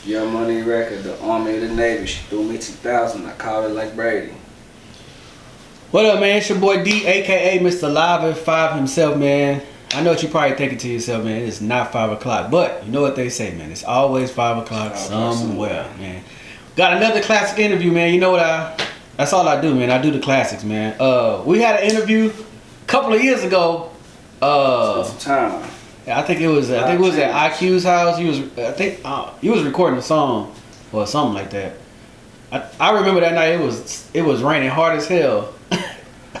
Young Money record, the Army of the Navy. She threw me 2000. I called it like Brady. What up, man? It's your boy D, aka Mr. Live at 5 himself, man. I know what you're probably thinking to yourself, man. It's not 5 o'clock, but you know what they say, man. It's always 5 o'clock somewhere, man. Got another classic interview, man. You know what that's all I do, man. I do the classics, man. We had an interview a couple of years ago. Some time. I think it was at IQ's house. He was recording a song or something like that. I remember that night it was raining hard as hell.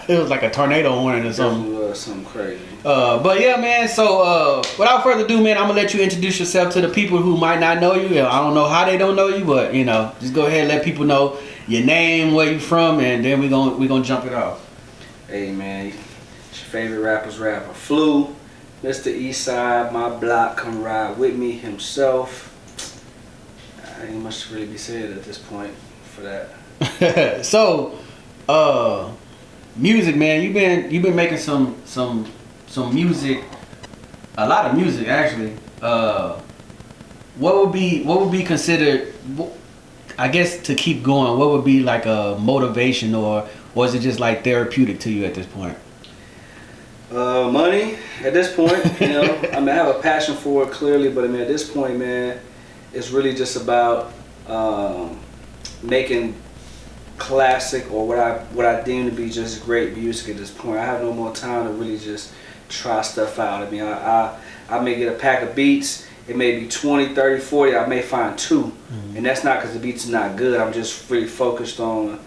It was like a tornado warning or something. It was something crazy. But yeah, man. So without further ado, man, I'm gonna let you introduce yourself to the people who might not know you. I don't know how they don't know you, but just go ahead and let people know your name, where you from, and then we gonna jump it off. Hey man, it's your favorite rapper, Flu, Mr. Eastside, my block, come ride with me himself. Ain't much to really be said at this point for that. So, music, man. You've been making some music, a lot of music actually. What would be considered, I guess, to keep going? What would be like a motivation, or is it just like therapeutic to you at this point? Money at this point, I have a passion for it clearly, but at this point, man, it's really just about making classic or what I deem to be just great music at this point. I have no more time to really just try stuff out. I may get a pack of beats. It may be 20, 30, 40. I may find two. Mm-hmm. And that's not because the beats are not good. I'm just really focused on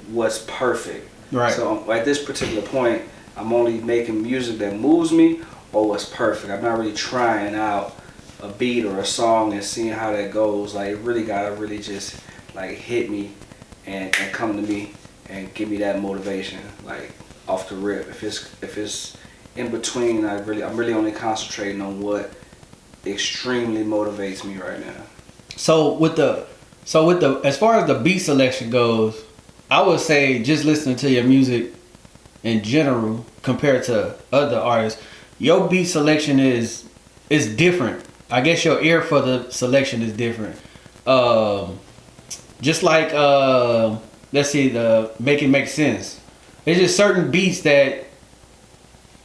what's perfect. Right. So at this particular point, I'm only making music that moves me or what's perfect. I'm not really trying out a beat or a song and seeing how that goes. Like, it really gotta really just like hit me and come to me and give me that motivation, like off the rip. If it's in between, I'm really only concentrating on what extremely motivates me right now. So with the as far as the beat selection goes, I would say just listening to your music in general compared to other artists, your beat selection is different. I guess your ear for the selection is different. Just like let's see, the Make It Make Sense. There's just certain beats that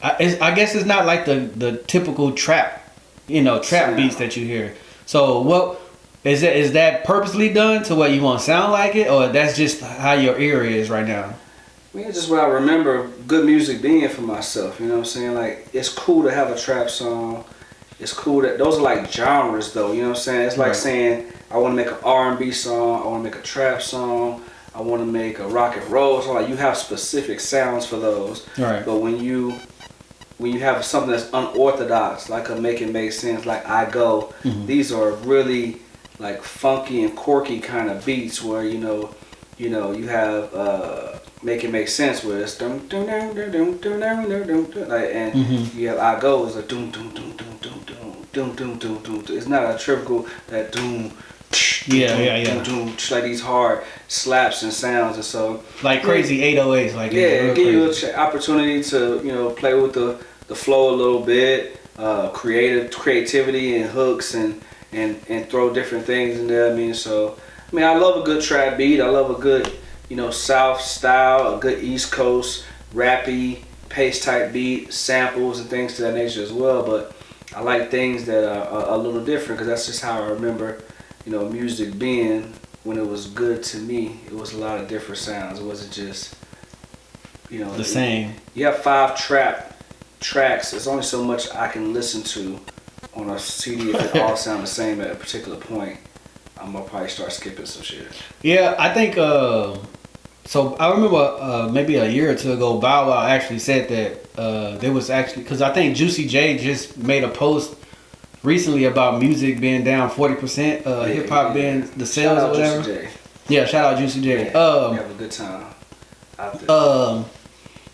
I guess it's not like the typical trap beats that you hear. So what is that purposely done to what you want to sound like it, or that's just how your ear is right now? It's just what I remember good music being for myself. You know what I'm saying? Like, it's cool to have a trap song. It's cool that those are like genres, though. You know what I'm saying? It's like saying I want to make an R&B song. I want to make a trap song. I want to make a rock and roll song. Like, you have specific sounds for those. Right. But when you have something that's unorthodox, like a Make It Make Sense, like I Go, these are really like funky and quirky kind of beats where you have Make It Make Sense where it's dum dum dum dum dum dum dum dum, like, and you have I Go is a doom doom doom doom doom doom doom doom doom. It's not a typical that doom. Yeah. Doom, like these hard slaps and sounds, and so like crazy 808s, like give you an opportunity to play with the flow a little bit, creativity and hooks and throw different things in there. I love a good trap beat. I love a good South style, a good East Coast rappy pace type beat, samples and things to that nature as well. But I like things that are a little different because that's just how I remember music being when it was good to me. It was a lot of different sounds. It wasn't just the same. You have 5 trap tracks. There's only so much I can listen to on a CD if it all sound the same at a particular point. I'm gonna probably start skipping some shit. Yeah, I think so I remember maybe a year or two ago, Bow Wow actually said that there was actually, because I think Juicy J just made a post recently about music being down 40%, hip hop being the sales or whatever. Juicy J. Yeah, shout out Juicy J. Have a good time out there.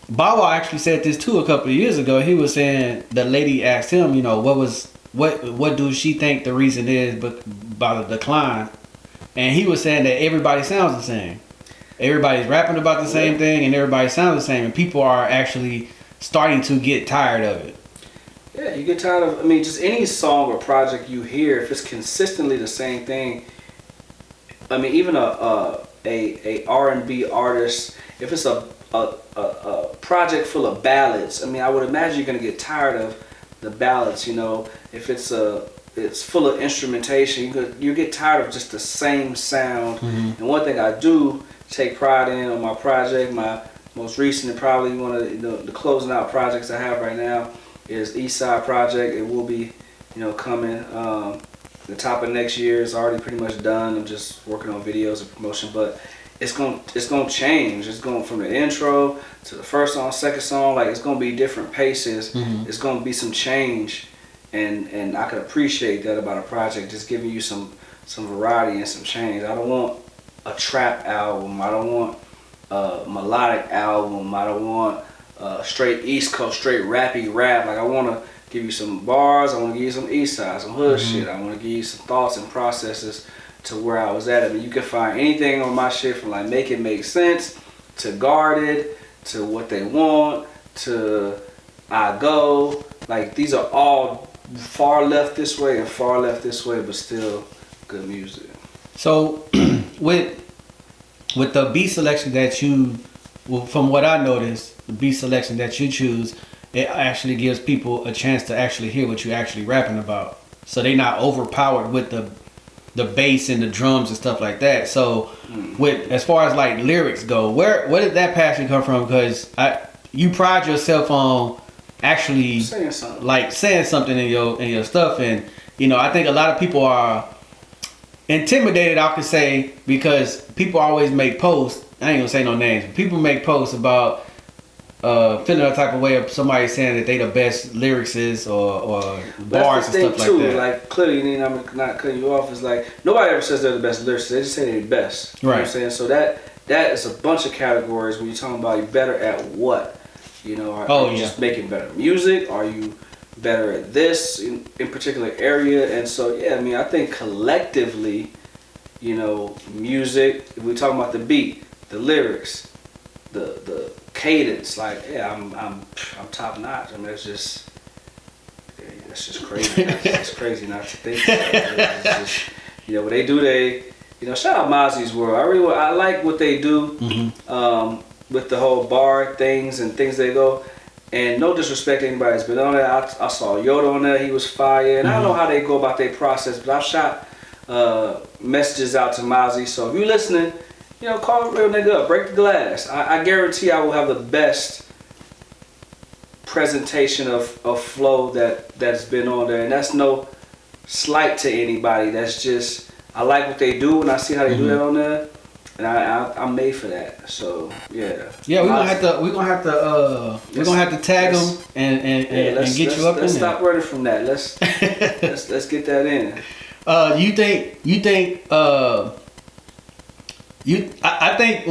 Bow Wow actually said this too a couple of years ago. He was saying the lady asked him, what do she think the reason is about the decline, and he was saying that everybody sounds the same. Everybody's rapping about the same thing, and everybody sounds the same, and people are actually starting to get tired of it. Yeah, you get tired of. I mean, just any song or project you hear, if it's consistently the same thing. I mean, even a R&B artist, if it's a project full of ballads, I mean, I would imagine you're gonna get tired of the ballads. You know, if it's full of instrumentation, you get tired of just the same sound. Mm-hmm. And one thing I do take pride in on my project, my most recent and probably one of the closing out projects I have right now is East Side Project. It will be, coming. The top of next year is already pretty much done. I'm just working on videos and promotion, but it's gonna change. It's going from the intro to the first song, second song. Like it's gonna be different paces. Mm-hmm. It's gonna be some change, and I can appreciate that about a project. Just giving you some variety and some change. I don't want a trap album. I don't want a melodic album. I don't want straight East Coast, straight rappy rap. Like I want to give you some bars. I want to give you some East Side, some hood shit. I want to give you some thoughts and processes to where I was at. I mean, you can find anything on my shit from like Make It Make Sense to Guarded to What They Want to I Go. Like these are all far left this way and far left this way, but still good music. So with the beat selection that you, well, from what I noticed, the beat selection that you choose, it actually gives people a chance to actually hear what you're actually rapping about. So they're not overpowered with the bass and the drums and stuff like that. So with as far as like lyrics go, where did that passion come from? Because you pride yourself on actually saying something in your stuff, and I think a lot of people are intimidated, I could say, because people always make posts. I ain't gonna say no names, but people make posts about feeling a type of way of somebody saying that they the best lyricists or bars and stuff like that. Like clearly, I'm not cutting you off. Is like nobody ever says they're the best lyricists. They just say they're the best. You know what I'm saying? So that is a bunch of categories when you're talking about you're better at what. Are you just making better music? Are you better at this in particular area? And so I mean I think collectively, music, if we're talking about the beat, the lyrics, the cadence, like I'm top notch. I mean that's just crazy. It's crazy not to think about it. It's just, what they do, shout out Mozzie's World. I like what they do with the whole bar things and things they go. And no disrespect to anybody that's been on there. I saw Yoda on there. He was fire. And I don't know how they go about their process, but I've shot messages out to Mozzie. So if you're listening, call a real nigga up. Break the glass. I guarantee I will have the best presentation of flow that's been on there. And that's no slight to anybody. That's just, I like what they do and I see how they do that on there. And I'm made for that, so yeah. Yeah, we're gonna have to tag them and get you up in there. Let's stop running from that. Let's get that in. I think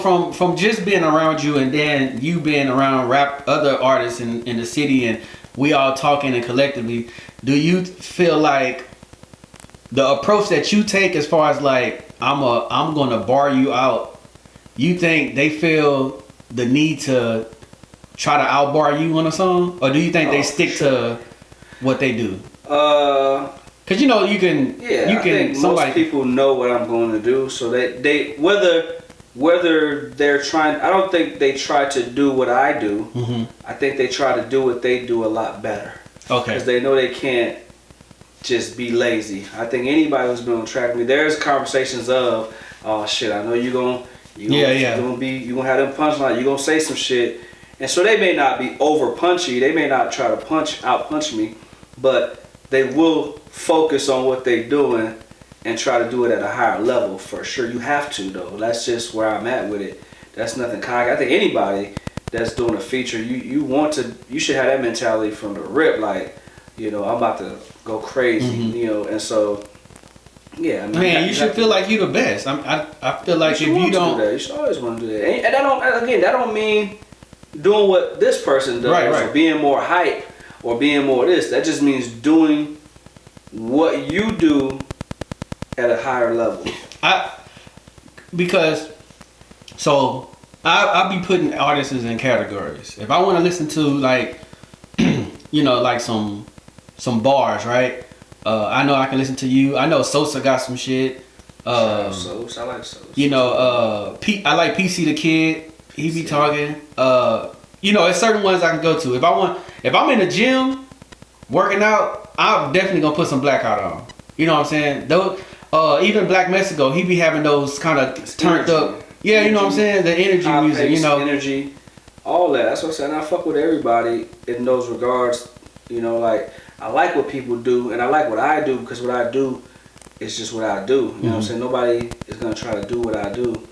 from just being around you and then you being around other artists in the city and we all talking and collectively, do you feel like the approach that you take as far as like I'm gonna bar you out, you think they feel the need to try to outbar you on a song, or do you think they stick to what they do? Cause you can. Yeah, I think most people know what I'm going to do, so they whether they're trying. I don't think they try to do what I do. Mm-hmm. I think they try to do what they do a lot better. Okay. Because they know they can't just be lazy. I think anybody who's been on track with me, there's conversations of, oh shit, I know you're gonna have them punchlines, you're gonna say some shit. And so they may not be over punchy, they may not try to out punch me, but they will focus on what they're doing and try to do it at a higher level for sure. You have to though. That's just where I'm at with it. That's nothing cocky. I think anybody that's doing a feature, you should have that mentality from the rip, like, I'm about to go crazy, and so, yeah. I mean, man, you should feel like you're the best. I feel like if you don't, do that. You should always want to do that. And that don't mean doing what this person does, right. Or being more hype or being more this. That just means doing what you do at a higher level. I'll be putting artists in categories. If I want to listen to like you know, like some bars, right? I know I can listen to you. I know Sosa got some shit. Sosa, I like Sosa. You know, I like PC the Kid. He be talking. You know, there's certain ones I can go to. If I'm in the gym working out, I'm definitely gonna put some Blackout on. You know what I'm saying? Those, even Black Mexico, he be having those kind of turned up. Yeah, energy, you know what I'm saying? The energy music, you know. Energy, all that. That's what I'm saying. I fuck with everybody in those regards. You know, like, I like what people do, and I like what I do, because what I do is just what I do. You know what I'm saying? Nobody is going to try to do what I do.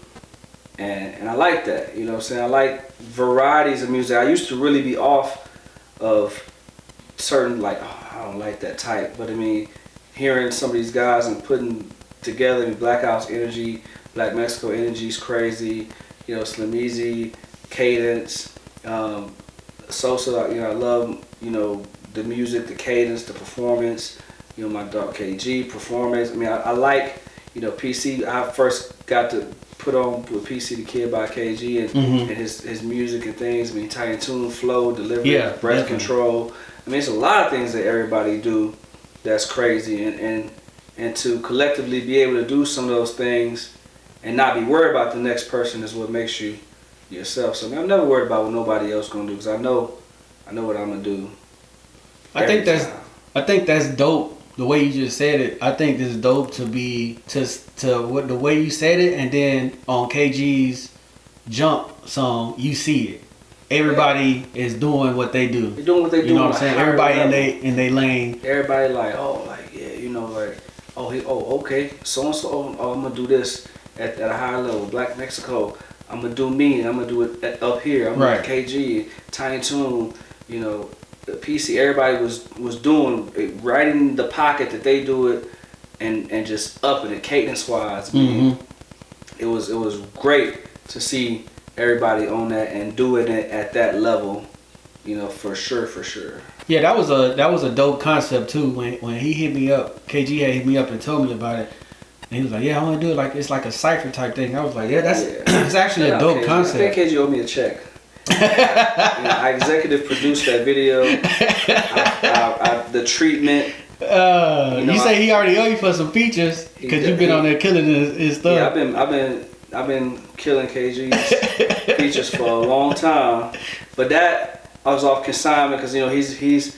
And I like that. You know what I'm saying? I like varieties of music. I used to really be off of certain, like, oh, I don't like that type. But, I mean, hearing some of these guys and putting together, I mean, Black House Energy, Black Mexico Energy is crazy. You know, Slim Easy, Cadence, Sosa, you know, I love, you know, the music, the cadence, the performance, you know, my dog KG performance. I mean, I like, you know, PC. I first got to put on with PC the Kid by KG and his music and things. I mean, tight tune, flow, delivery, breath control. I mean, it's a lot of things that everybody do that's crazy, and to collectively be able to do some of those things and not be worried about the next person is what makes you yourself. So I mean, I'm never worried about what nobody else gonna do, because I know what I'm gonna do. I think that's dope. The way you just said it, I think this is dope to what the way you said it, and then on KG's Jump song, you see it. Everybody is doing what they do. They're doing what they do. You know what I'm saying? Everybody in they lane. Everybody like, oh, like, yeah, you know, like, okay, so and so, I'm gonna do this at a higher level. Black Mexico, I'm gonna do me, and I'm gonna do it up here. I'm gonna do KG, Tiny Toon, you know, the PC. Everybody was doing it right in the pocket that they do it, and just upping it cadence wise. It was great to see everybody on that and doing it at that level, you know, for sure. Yeah, that was a dope concept too. When he hit me up, KG had hit me up and told me about it. And he was like, yeah, I want to do it like it's like a cypher type thing. I was like, yeah, it's actually a dope concept. I think KG owed me a check. You know, I executive produced that video. The treatment. You say he already owe you for some features because you've been on there killing his stuff. Yeah, I've been killing KG's features for a long time, but that I was off consignment because, you know, he's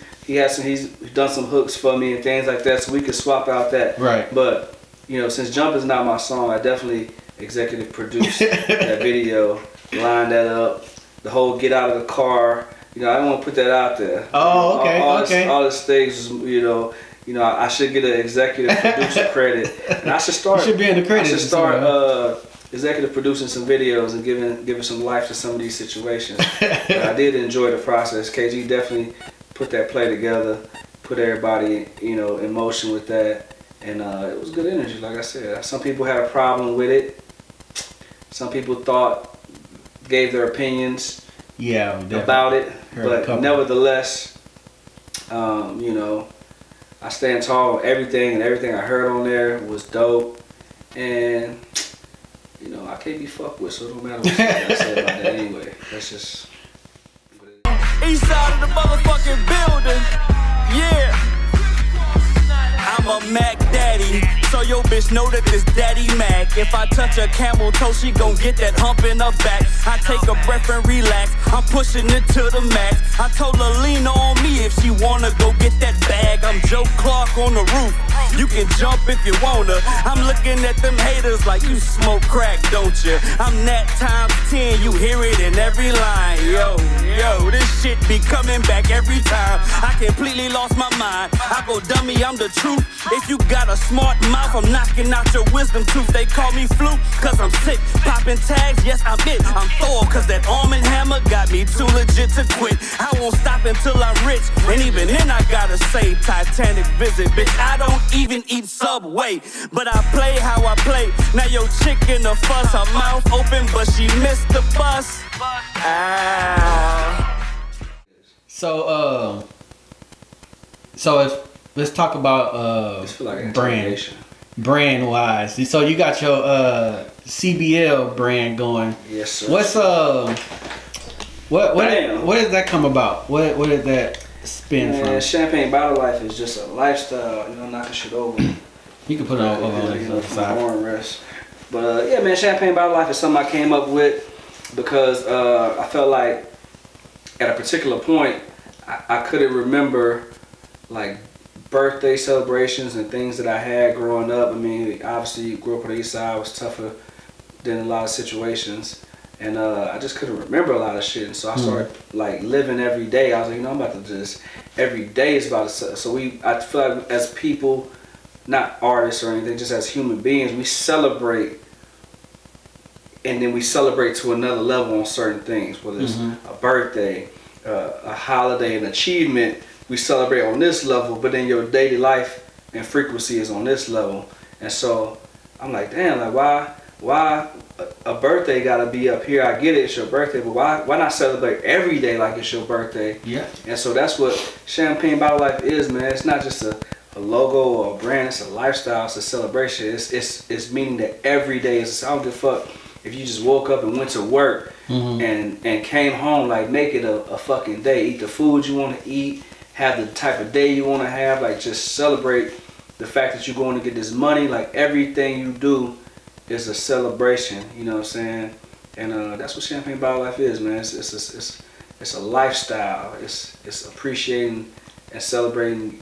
done some hooks for me and things like that, so we could swap out that. Right. But, you know, since Jump is not my song, I definitely executive produced that video, lined that up, the whole get out of the car. You know, I don't want to put that out there. Oh, okay, all these things, you know, I should get an executive producer credit, and I should start. You should be in the credits. I should start executive producing some videos and giving some life to some of these situations. I did enjoy the process. KG definitely put that play together, put everybody, you know, in motion with that, and it was good energy. Like I said, some people had a problem with it. Some people gave their opinions about it, but nevertheless, you know, I stand tall on everything, and everything I heard on there was dope, and you know, I can't be fucked with, so it don't matter what I say about that anyway. That's just what it is. East side of the motherfucking building, yeah. I'm a Mac Daddy, so yo bitch know that this Daddy Mac. If I touch a camel toe, she gon' get that hump in her back. I take a breath and relax, I'm pushing it to the max. I told her lean on me if she wanna go get that bag. I'm Joe Clark on the roof, you can jump if you wanna. I'm looking at them haters like you smoke crack, don't you? I'm that times 10, you hear it in every line. Yo, this shit be coming back every time. I completely lost my mind, I go dummy, I'm the truth. If you got a smart mouth, I'm knocking out your wisdom tooth. They call me fluke, cause I'm sick. Popping tags, yes I'm it. I'm Thor, cause that arm and hammer got me too legit to quit. I won't stop until I'm rich, and even then I gotta say Titanic visit, bitch, I don't even eat Subway, but I play how I play. Now your chick in the fuss, her mouth open, but she missed the bus. So if let's talk about brand wise. So you got your CBL brand going. Yes, sir. What's what did that come about? What did that? spin Man, from? champagne bottle life is just a lifestyle. You know, knocking shit over. You can put it over on the other side. Rest. But yeah, man, champagne bottle life is something I came up with because I felt like at a particular point I couldn't remember like birthday celebrations and things that I had growing up. I mean, obviously, you grew up on the east side, it was tougher than a lot of situations. And I just couldn't remember a lot of shit. And so I started like living every day. I was like, you know, I'm about to just, every day is about to, so I feel like as people, not artists or anything, just as human beings, we celebrate. And then we celebrate to another level on certain things, whether it's a birthday, a holiday, an achievement. We celebrate on this level, but then your daily life and frequency is on this level. And so I'm like, damn, like why a birthday gotta be up here? I get it, it's your birthday, but why not celebrate every day like it's your birthday? Yeah. And so that's what champagne bottle life is, man. It's not just a logo or a brand, it's a lifestyle, it's a celebration. It's meaning that every day is, I don't give a fuck if you just woke up and went to work and came home, like make it a fucking day. Eat the food you want to eat, have the type of day you want to have, like just celebrate the fact that you're going to get this money. Like everything you do is a celebration, you know what I'm saying? And that's what champagne bottle life is, man. It's a lifestyle. It's appreciating and celebrating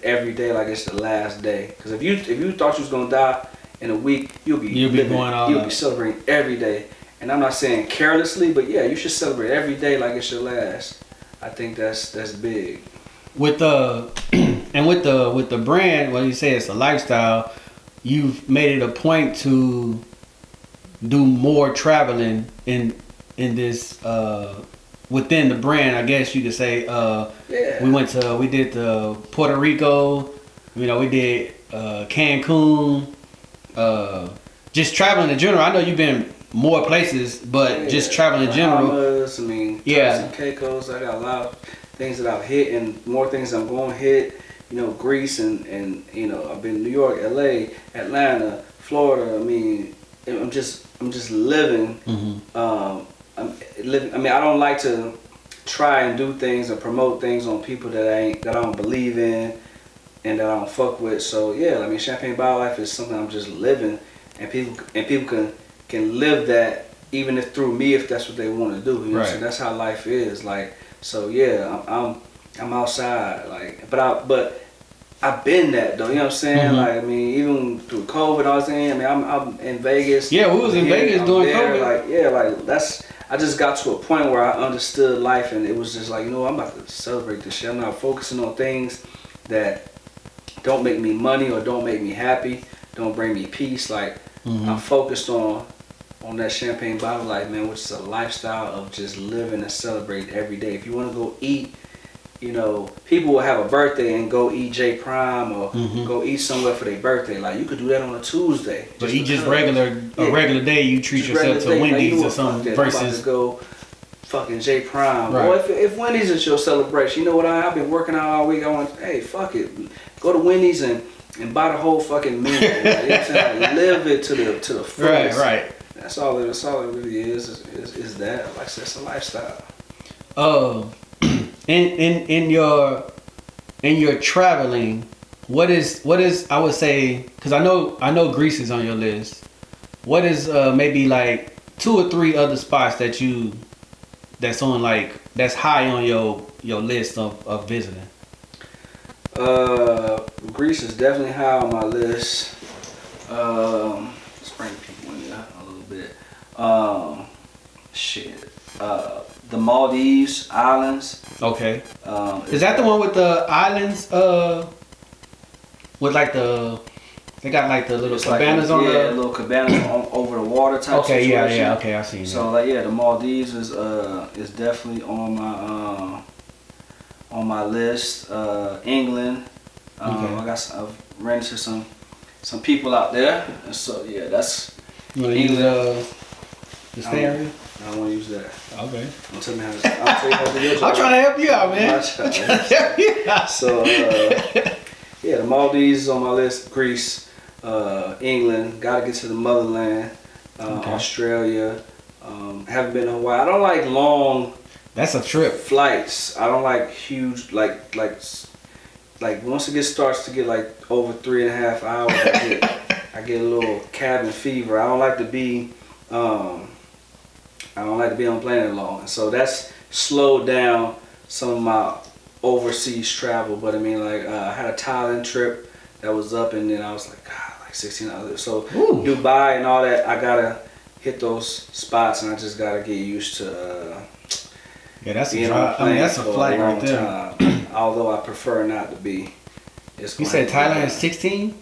every day like it's the last day. Because if you thought you was gonna die in a week, you'll be celebrating every day. And I'm not saying carelessly, but yeah, you should celebrate every day like it's your last. I think that's big. With the and with the brand, when you say it's a lifestyle, you've made it a point to do more traveling in this within the brand, I guess you could say. Yeah. We did the Puerto Rico, you know, we did Cancun, just traveling in general. I know you've been more places, but just traveling in general. Bahamas, I mean, Turks and Caicos. I got a lot of things that I've hit and more things I'm going to hit. You know, Greece and you know, I've been to New York, LA, Atlanta, Florida. I mean, I'm just living. I'm living. I mean, I don't like to try and do things or promote things on people that I don't believe in and that I don't fuck with. So yeah, I mean, champagne bottle life is something I'm just living, and people can live that even if through me, if that's what they want to do. You know, so that's how life is. Like, so yeah, I'm outside, like, but I've been that though, you know what I'm saying? Like, I mean, even through COVID, I was in. I mean, I'm in Vegas. Yeah, we was in Vegas during COVID. Like, yeah, like that's. I just got to a point where I understood life, and it was just like, you know, I'm about to celebrate this shit. I'm not focusing on things that don't make me money or don't make me happy, don't bring me peace. Like, I'm focused on that champagne bottle life, man, which is a lifestyle of just living and celebrating every day. If you want to go eat, you know, people will have a birthday and go eat J Prime or go eat somewhere for their birthday. Like, you could do that on a Tuesday. But eat just regular day, you treat yourself to Wendy's or something versus I'm about to go fucking J Prime. Right. Or if Wendy's is your celebration, you know what? I've been working out all week. I want, hey, fuck it, go to Wendy's and buy the whole fucking meal. Like, you know what I'm saying? Like, live it to the fullest. Right. That's all it really is that. Like I said, it's a lifestyle. In your traveling, what is I would say, because I know Greece is on your list. What is maybe like 2 or 3 other spots that's on, like, that's high on your list of visiting? Greece is definitely high on my list. Let's bring people in there a little bit. The Maldives Islands. Okay. Is that the one with the islands? With like they got like the little cabanas on the. Yeah, little cabanas over the water type. Okay. Situation. Yeah. Okay, I see. So like, yeah, the Maldives is definitely on my list. England. Okay. I've ran into some people out there, and so yeah, that's. You want to use the stereo? I don't want to use that. Okay. Don't tell me how to. I'll tell you how to do your job. I'm trying to help you out, man. So yeah, the Maldives is on my list. Greece, England. Got to get to the motherland. Australia. Haven't been in Hawaii. I don't like long That's a trip. Flights. I don't like huge like once it starts to get like over 3.5 hours, I get a little cabin fever. I don't like to be on plane that long, and so that's slowed down some of my overseas travel. But I mean, like I had a Thailand trip that was up, and then I was like, God, like 16 hours. So Ooh. Dubai and all that, I gotta hit those spots, and I just gotta get used to. Yeah, that's a being drive. on a plane That's a for flight long right there. time. Although I prefer not to be. You said Thailand is 16?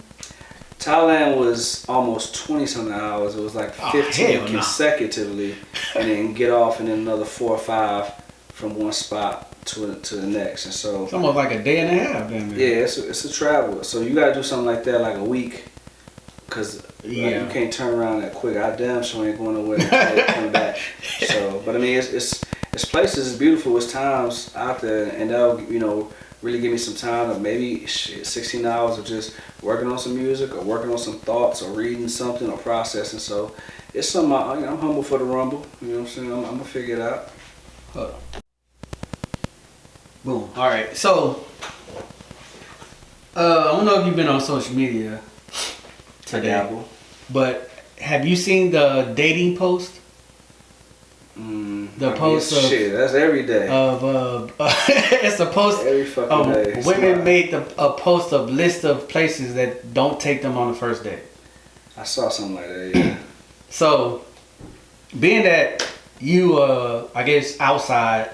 Thailand was almost 20-something hours. It was like 15 consecutively, and then get off, and then another 4 or 5 from one spot to the next. And so It's almost like a day and a half, then. yeah, it's a travel. So you gotta do something like that, like a week, because you can't turn around that quick. I damn sure ain't going nowhere and come back. So, but I mean, it's places, it's beautiful. It's times out there, and that'll really give me some time of maybe 16 hours of just working on some music or working on some thoughts or reading something or processing. So it's something I'm humble for the rumble. You know what I'm saying? I'm gonna figure it out. Hold on. Boom. All right. So I don't know if you've been on social media today, but have you seen the dating post? The post of shit, that's every day. It's a post. Every fucking day. Women made a post of list of places that don't take them on the first date. I saw something like that. Yeah. So, being that you, I guess outside,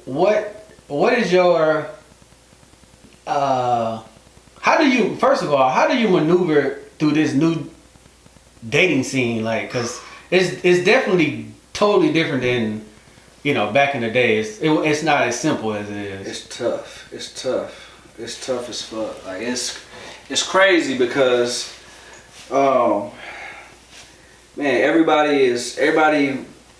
what is your how do you maneuver through this new dating scene? Like, cause it's definitely totally different than, back in the day. It's not as simple as it is. It's tough. It's tough as fuck. Like it's crazy because, man, everybody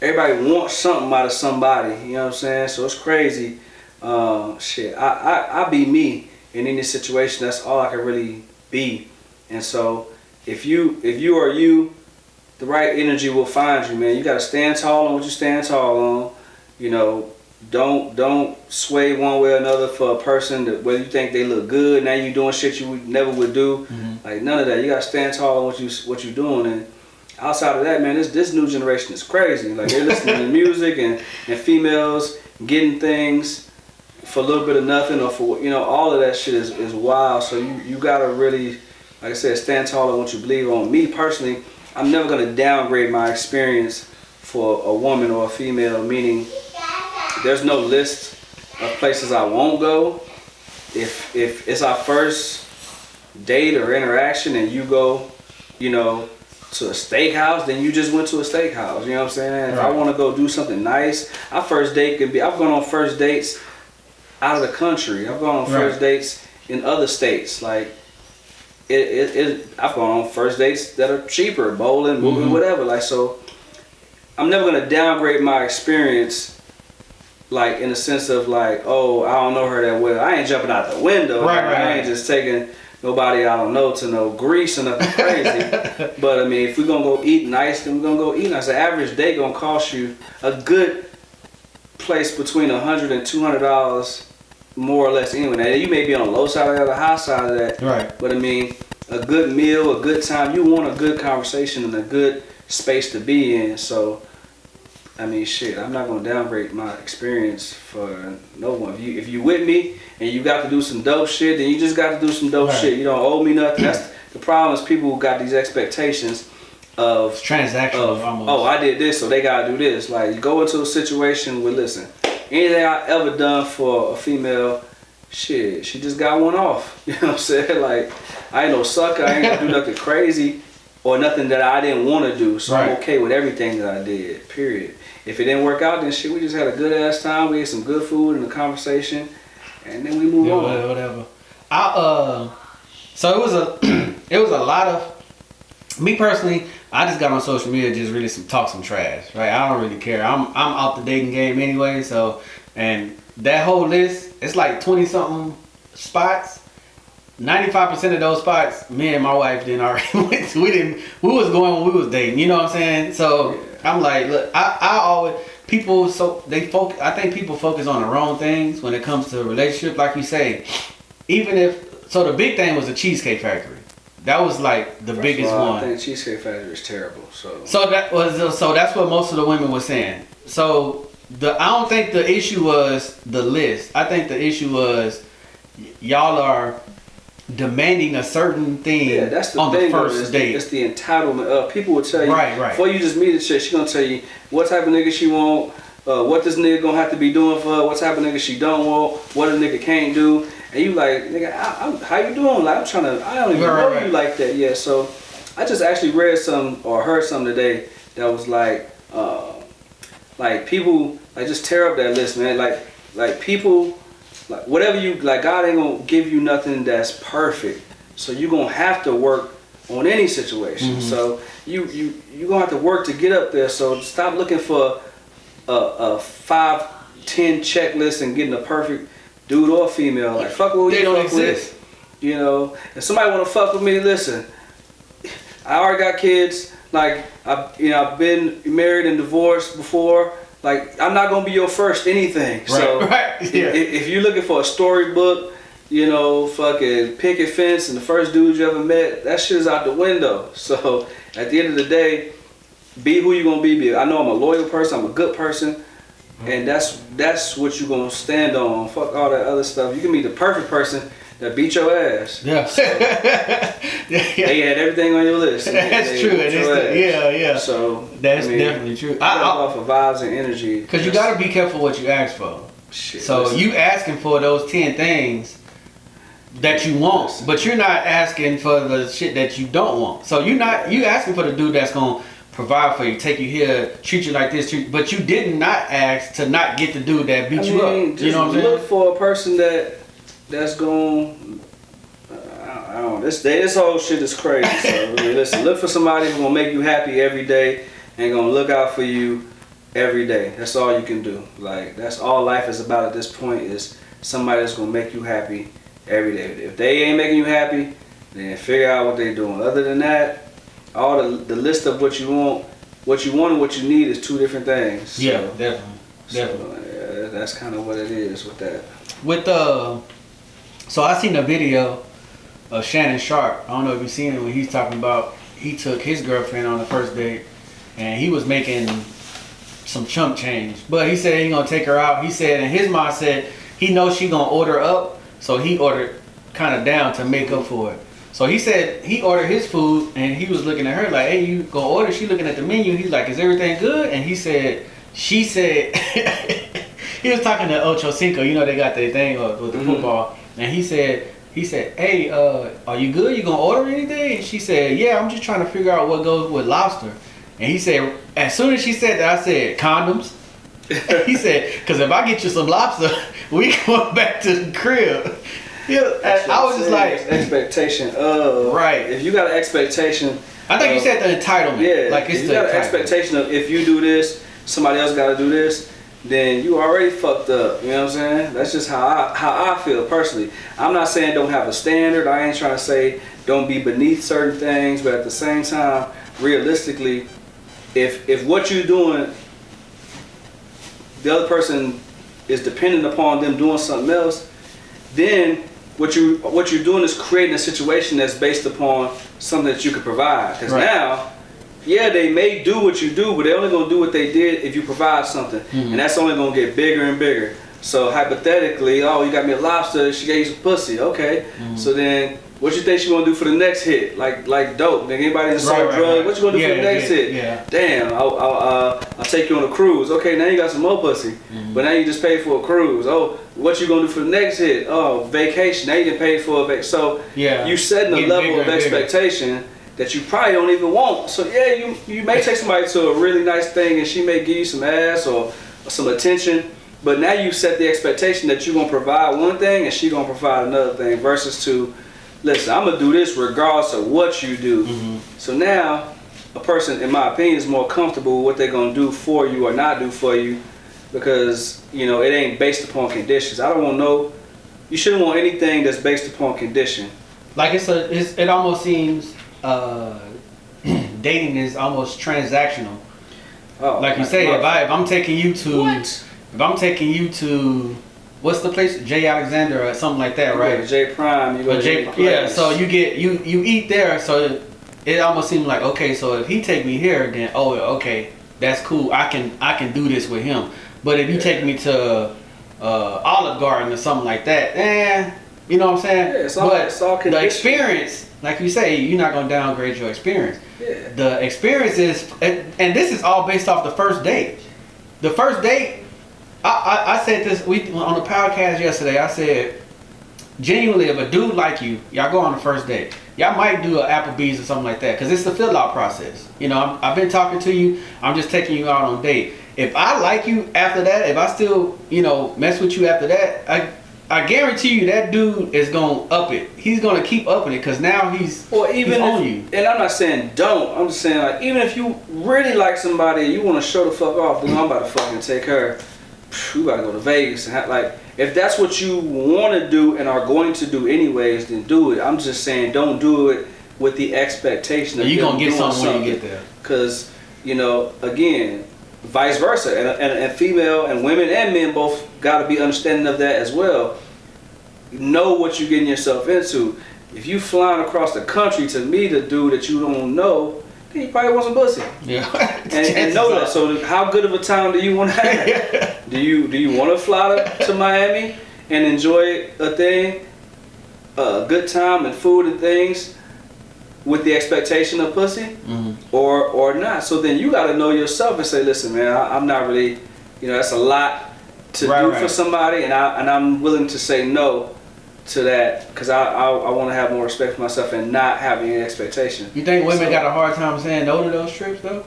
wants something out of somebody. You know what I'm saying? So it's crazy. I be me, and in this situation, that's all I can really be. And so if you are you, the right energy will find you, man. You gotta stand tall on what you stand tall on. Don't sway one way or another for a person that whether you think they look good, now you doing shit you never would do. Mm-hmm. Like none of that. You gotta stand tall on what you doing. And outside of that, man, this new generation is crazy. Like they're listening to music and females getting things for a little bit of nothing, or for all of that shit is wild. So you gotta really, like I said, stand tall on what you believe on. Me personally, I'm never gonna downgrade my experience for a woman or a female, meaning there's no list of places I won't go. If it's our first date or interaction and you go, to a steakhouse, then you just went to a steakhouse. You know what I'm saying? If I want to go do something nice, I've gone on first dates out of the country. I've gone on first dates in other states. Like I've gone on first dates that are cheaper, bowling, movie, whatever. Like, so I'm never gonna downgrade my experience, like in the sense of like, oh, I don't know her that well. I ain't jumping out the window. I ain't just taking nobody I don't know to no Greece or nothing crazy. But I mean, if we're gonna go eat nice, then we're gonna go eat nice. The average day gonna cost you a good place between $100 and $200. More or less anyway. Now you may be on the low side or the high side of that. Right. But I mean, a good meal, a good time, you want a good conversation and a good space to be in. So I mean shit, I'm not gonna downgrade my experience for no one. If you with me and you got to do some dope shit, then you just got to do some dope shit. You don't owe me nothing. That's the problem, is people who got these expectations of transactional almost. Oh, I did this, so they gotta do this. Like you go into a situation with anything I ever done for a female, shit, she just got one off. You know what I'm saying? Like, I ain't no sucker. I ain't gonna do nothing crazy or nothing that I didn't want to do. So I'm okay with everything that I did, period. If it didn't work out, then shit, we just had a good ass time. We had some good food and a conversation, and then we move on. Whatever. So it was a lot of, me personally, I just got on social media just really talk some trash, right? I don't really care. I'm out the dating game anyway, so, and that whole list, it's like 20 something spots. 95% of those spots, me and my wife didn't already went to. We was going when we was dating, you know what I'm saying? So I'm like, look, I always, people I think people focus on the wrong things when it comes to a relationship. Like you say, the big thing was the Cheesecake Factory. That was like the biggest one. I think Cheesecake Factory is terrible. So that's what most of the women were saying. So I don't think the issue was the list. I think the issue was y'all are demanding a certain thing that's the on thing, the first date. It's the entitlement. People will tell you right. Before you just meet a chick, she gonna tell you what type of nigga she want, what this nigga gonna have to be doing for her, what type of nigga she don't want, what a nigga can't do, and you like, nigga, how you doing? Like I don't even know you like that yet. So I just actually read some or heard something today that was like people like just tear up that list, man. Like people. Like whatever you like, God ain't gonna give you nothing that's perfect. So you gonna have to work on any situation. Mm-hmm. So you gonna have to work to get up there. So stop looking for a 5-10 checklist and getting a perfect dude or female. Like fuck what they you don't fuck exist. With. You know, if somebody wanna fuck with me, listen. I already got kids. Like I've been married and divorced before. Like, I'm not going to be your first anything. So, if you're looking for a storybook, fucking picket fence and the first dude you ever met, that shit is out the window. So, at the end of the day, be who you're going to be. I know I'm a loyal person. I'm a good person. And that's what you're going to stand on. Fuck all that other stuff. You can be the perfect person that beat your ass. Yeah. So, they had everything on your list. That's true. Yeah. So that's definitely true. Off of vibes and energy. Because you got to be careful what you ask for. Shit, so listen. You asking for those 10 things that you want, but you're not asking for the shit that you don't want. So you asking for the dude that's gonna provide for you, take you here, treat you like this, but you did not ask to not get the dude that beat you up. You know what I'm saying? Look for a person that's going. I don't know. This whole shit is crazy. So listen, look for somebody who's gonna make you happy every day and gonna look out for you every day. That's all you can do. Like that's all life is about at this point is somebody that's gonna make you happy every day. If they ain't making you happy, then figure out what they're doing. Other than that, all the list of what you want and what you need is two different things. So, yeah, definitely. So, that's kind of what it is with that. So I seen a video of Shannon Sharp. I don't know if you've seen it when he's talking about he took his girlfriend on the first date and he was making some chump change. But he said he gonna take her out. He said in his mindset he knows she gonna order up, so he ordered kind of down to make up for it. So he said he ordered his food and he was looking at her like, hey, you gonna order? She looking at the menu. He's like, is everything good? And she said, he was talking to Ocho Cinco. You know they got their thing with the football. And he said, hey, are you good? You gonna order anything? And she said, yeah, I'm just trying to figure out what goes with lobster. And he said, as soon as she said that, I said, condoms. He said, because if I get you some lobster, we going back to the crib. Yeah, I was just like expectation of right. If you got an expectation, I think you said the entitlement. Yeah, like it's if you got an expectation of if you do this, somebody else got to do this. Then you already fucked up. You know what I'm saying? That's just how I feel personally. I'm not saying don't have a standard. I ain't trying to say don't be beneath certain things, but at the same time, realistically, if what you're doing, the other person is dependent upon them doing something else, then what you're doing is creating a situation that's based upon something that you could provide. Because now, yeah, they may do what you do, but they're only gonna do what they did if you provide something, and that's only gonna get bigger and bigger. So hypothetically, oh, you got me a lobster, she gave you some pussy, okay. So then, what you think she gonna do for the next hit? Like dope, nigga. Anybody that sold drugs, what you gonna do for the next hit? Yeah. Damn, I'll take you on a cruise. Okay, now you got some more pussy, but now you just paid for a cruise. Oh, what you gonna do for the next hit? Oh, vacation. Now you done paid for a vacation. So you setting a level of expectation that you probably don't even want. So yeah, you may take somebody to a really nice thing and she may give you some ass or some attention, but now you set the expectation that you're gonna provide one thing and she gonna provide another thing versus to, listen, I'm gonna do this regardless of what you do. So now a person, in my opinion, is more comfortable with what they're gonna do for you or not do for you because, you know, it ain't based upon conditions. I don't want you shouldn't want anything that's based upon condition. Like it almost seems dating is almost transactional. Oh, like you say, if I'm taking you to what's the place? J. Alexander or something like that, right? J Prime. You go to J. Yeah. So you eat there. So it almost seems like, okay, so if he take me here, then okay, that's cool. I can do this with him. But if you take me to Olive Garden or something like that, you know what I'm saying? Yeah, it's all the experience, like you say, you're not gonna downgrade your experience. Yeah. The experience is, and this is all based off the first date. The first date, I said this on the podcast yesterday. I said, genuinely, if a dude like you, y'all go on the first date, y'all might do an Applebee's or something like that, because it's the fill out process. You know, I've been talking to you. I'm just taking you out on a date. If I like you after that, if I still, mess with you after that, I guarantee you that dude is gonna up it. He's gonna keep upping it, because now he's on you. And I'm not saying don't. I'm just saying, like, even if you really like somebody and you want to show the fuck off, then I'm about to fucking take her. We about to go to Vegas and if that's what you want to do and are going to do anyways, then do it. I'm just saying, don't do it with the expectation that you're gonna get something when you get there. Because again, vice versa, and female and women and men both got to be understanding of that as well. Know what you're getting yourself into. If you flying across the country to meet a dude that you don't know, then he probably wasn't pussy. Yeah. and know that. So how good of a time do you want to have? do you want to fly to Miami and enjoy a good time and food and things with the expectation of pussy, or not? So then you got to know yourself and say, listen, man, I'm not really, that's a lot to do for somebody, and I'm willing to say no to that, because I want to have more respect for myself and not have any expectation. You think women got a hard time saying no to those trips though?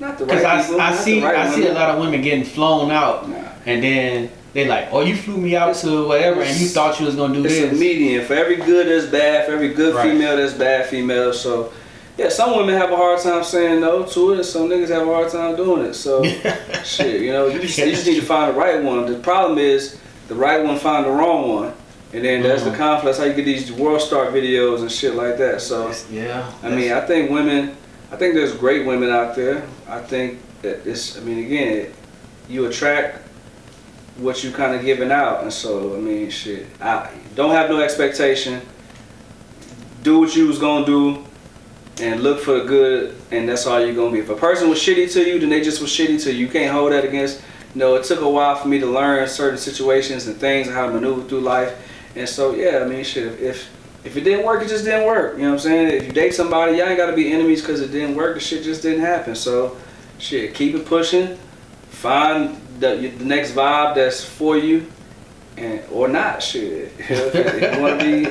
Not the right people. I see a lot of women getting flown out, and then they like, oh, you flew me out to whatever, and you thought you was gonna do this. It's a median. For every good there's bad. For every good female there's bad female. So yeah, some women have a hard time saying no to it, and some niggas have a hard time doing it. So shit, you just need to find the right one. The problem is the right one find the wrong one. And then that's the conflict. That's how you get these world star videos and shit like that. So I think there's great women out there. I think that again, you attract what you kind of giving out, and so I don't have no expectation. Do what you was gonna do, and look for the good, and that's all you're gonna be. If a person was shitty to you, then they just was shitty to you. You can't hold that against. It took a while for me to learn certain situations and things and how to maneuver through life. And so, if it didn't work, it just didn't work. You know what I'm saying? If you date somebody, y'all ain't got to be enemies because it didn't work. The shit just didn't happen. So, keep it pushing. Find the next vibe that's for you, or not. Shit. If you want to be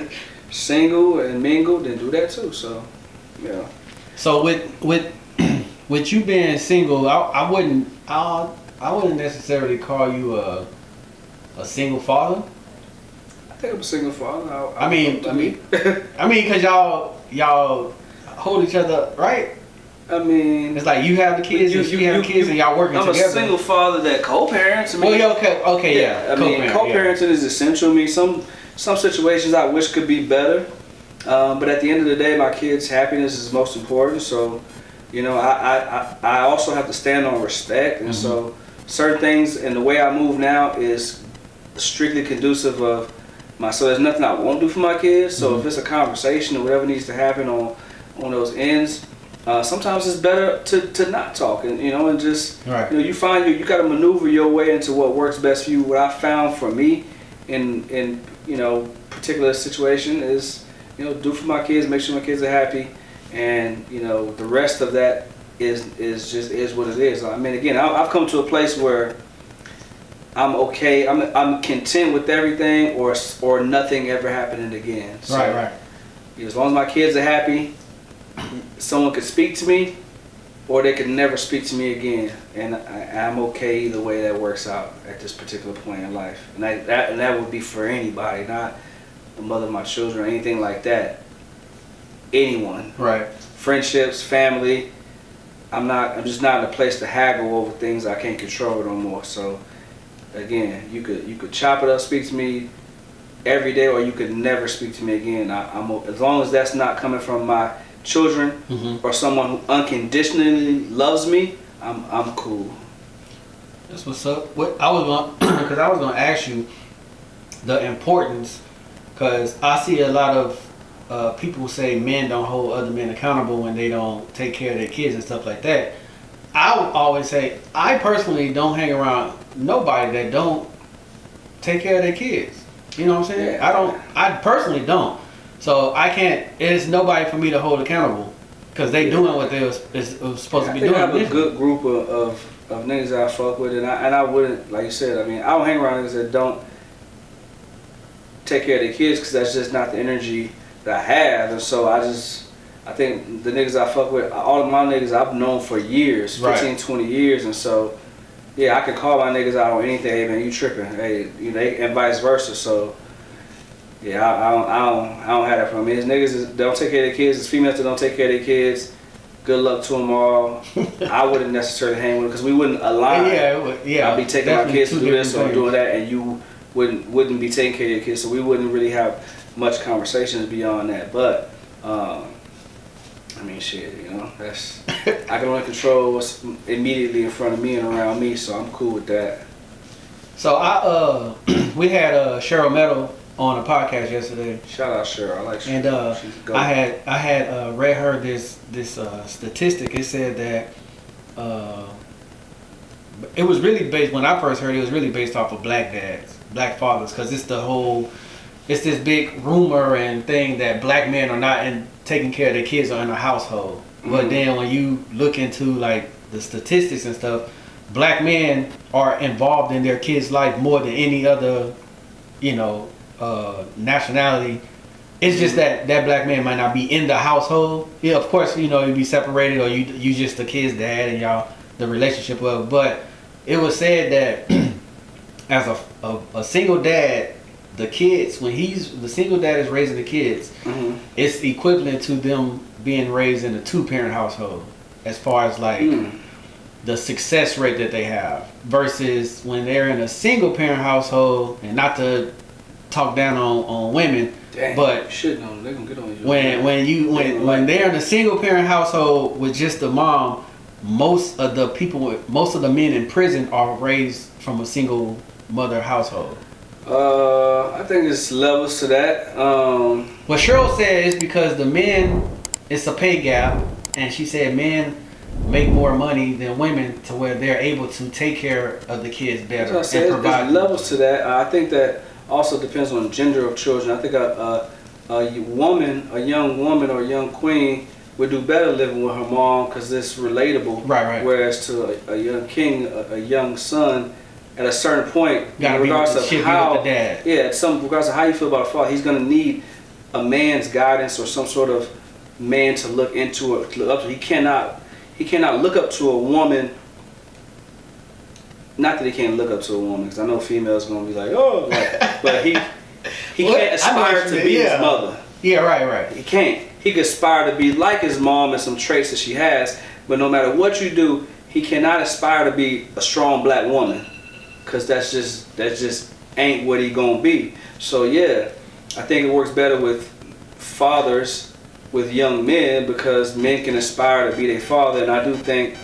single and mingle, then do that too. So, yeah. So with you being single, I wouldn't necessarily call you a single father. I think I'm a single father. I mean, because y'all hold each other, right? It's like you have the kids, you have the kids, and y'all working together. I'm a single father that co-parents. Okay, yeah. Co-parenting is essential. Some situations I wish could be better, but at the end of the day, my kids' happiness is most important. So, I also have to stand on respect, and so certain things and the way I move now is strictly conducive of. So there's nothing I won't do for my kids. So if it's a conversation or whatever needs to happen on those ends, sometimes it's better to not talk and just you find you got to maneuver your way into what works best for you. What I found for me in particular situation is do for my kids, make sure my kids are happy, and the rest of that is what it is. Again, I've come to a place where I'm okay. I'm content with everything, or nothing ever happening again. So, right. As long as my kids are happy, someone could speak to me, or they could never speak to me again, and I'm okay either way that works out at this particular point in life. And that would be for anybody, not the mother of my children or anything like that. Anyone. Right. Friendships, family. I'm just not in a place to haggle over things I can't control no more. So. Again, you could chop it up, speak to me every day, or you could never speak to me again. I'm as long as that's not coming from my children or someone who unconditionally loves me, I'm cool. That's what's up. What I was going, because I was going to ask you the importance, because I see a lot of people say men don't hold other men accountable when they don't take care of their kids and stuff like that. I would always say I personally don't hang around nobody that don't take care of their kids. You know what I'm saying? Yeah. I personally don't. So I can't. It's nobody for me to hold accountable because they doing what they was supposed to be doing. I have a good group of niggas that I fuck with, and I wouldn't, like you said, I mean, I don't hang around niggas that don't take care of their kids because that's just not the energy that I have. And so I think the niggas I fuck with, all of my niggas I've known for years, 15, 20 years, and so yeah, I can call my niggas out on anything. Hey man, you tripping? Hey, you know, and vice versa. So yeah, I don't have that from me. It's niggas that don't take care of their kids. It's females that don't take care of their kids. Good luck to them all. I wouldn't necessarily hang with them because we wouldn't align. Yeah. I'd be taking my kids to do this or doing that, and you wouldn't be taking care of your kids. So we wouldn't really have much conversations beyond that. But I mean, shit, you know, that's I can only control what's immediately in front of me and around me, so I'm cool with that. So we had Cheryl Meadow on a podcast yesterday. Shout out Cheryl, I like Cheryl. And I had read her this statistic. It said that it was really based, when I first heard it, was really based off of black dads, black fathers, because it's this big rumor and thing that black men are not taking care of their kids or in a household. Mm-hmm. But then when you look into like the statistics and stuff, black men are involved in their kids' life more than any other, you know, nationality. It's just that black man might not be in the household. Yeah, of course, you know, you'd be separated or you just the kid's dad and y'all the relationship of. But it was said that as a single dad, the kids, when the single dad is raising the kids, mm-hmm. it's equivalent to them being raised in a 2-parent household as far as like the success rate that they have versus when they're in a single parent household. And not to talk down on women, dang, but shit, no, they gonna get on you. When they're in a single parent household with just the mom, most of the men in prison are raised from a single mother household. I think there's levels to that. What Cheryl said is because the men, it's a pay gap, and she said men make more money than women to where they're able to take care of the kids better and provide. There's levels to that. I think that also depends on the gender of children. I think a young woman or a young queen would do better living with her mom because it's relatable. Right. Whereas to a young king, a young son, at a certain point, regardless of how, regardless of how you feel about a father, he's gonna need a man's guidance or some sort of man to look into it. He cannot look up to a woman. Not that he can't look up to a woman, because I know females gonna be like, oh, but he can't aspire to be his mother. Yeah, right. He can't. He can aspire to be like his mom and some traits that she has, but no matter what you do, he cannot aspire to be a strong black woman, because that's just ain't what he gonna be. So yeah, I think it works better with fathers with young men because men can aspire to be their father, and I do think.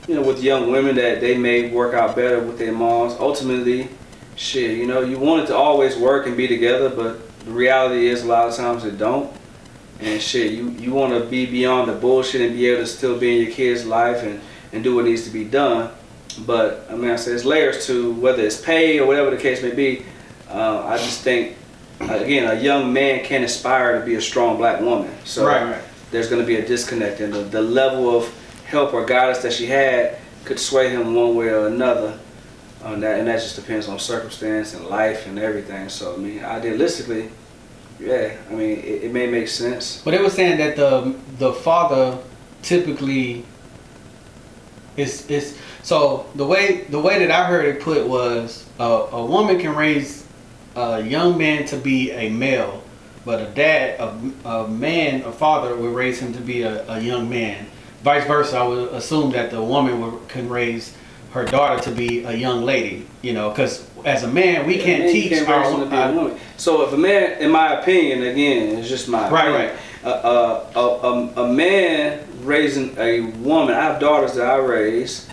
With young women that they may work out better with their moms. Ultimately, shit, you want it to always work and be together, but the reality is a lot of times it don't. And shit, you want to be beyond the bullshit and be able to still be in your kid's life and do what needs to be done. But, I mean, I say there's layers to whether it's pay or whatever the case may be. I just think, again, a young man can aspire to be a strong black woman. So right. There's going to be a disconnect, and the level of help or guidance that she had could sway him one way or another on that, and that just depends on circumstance and life and everything. So I mean, idealistically, yeah, I mean it may make sense. But they were saying that the father typically is so the way that I heard it put was a woman can raise a young man to be a male, but a father would raise him to be a young man. Vice versa, I would assume that the woman can raise her daughter to be a young lady, because as a man, we can't teach our woman. So if a man, in my opinion, again, it's just my opinion. Right. a man raising a woman. I have daughters that I raise.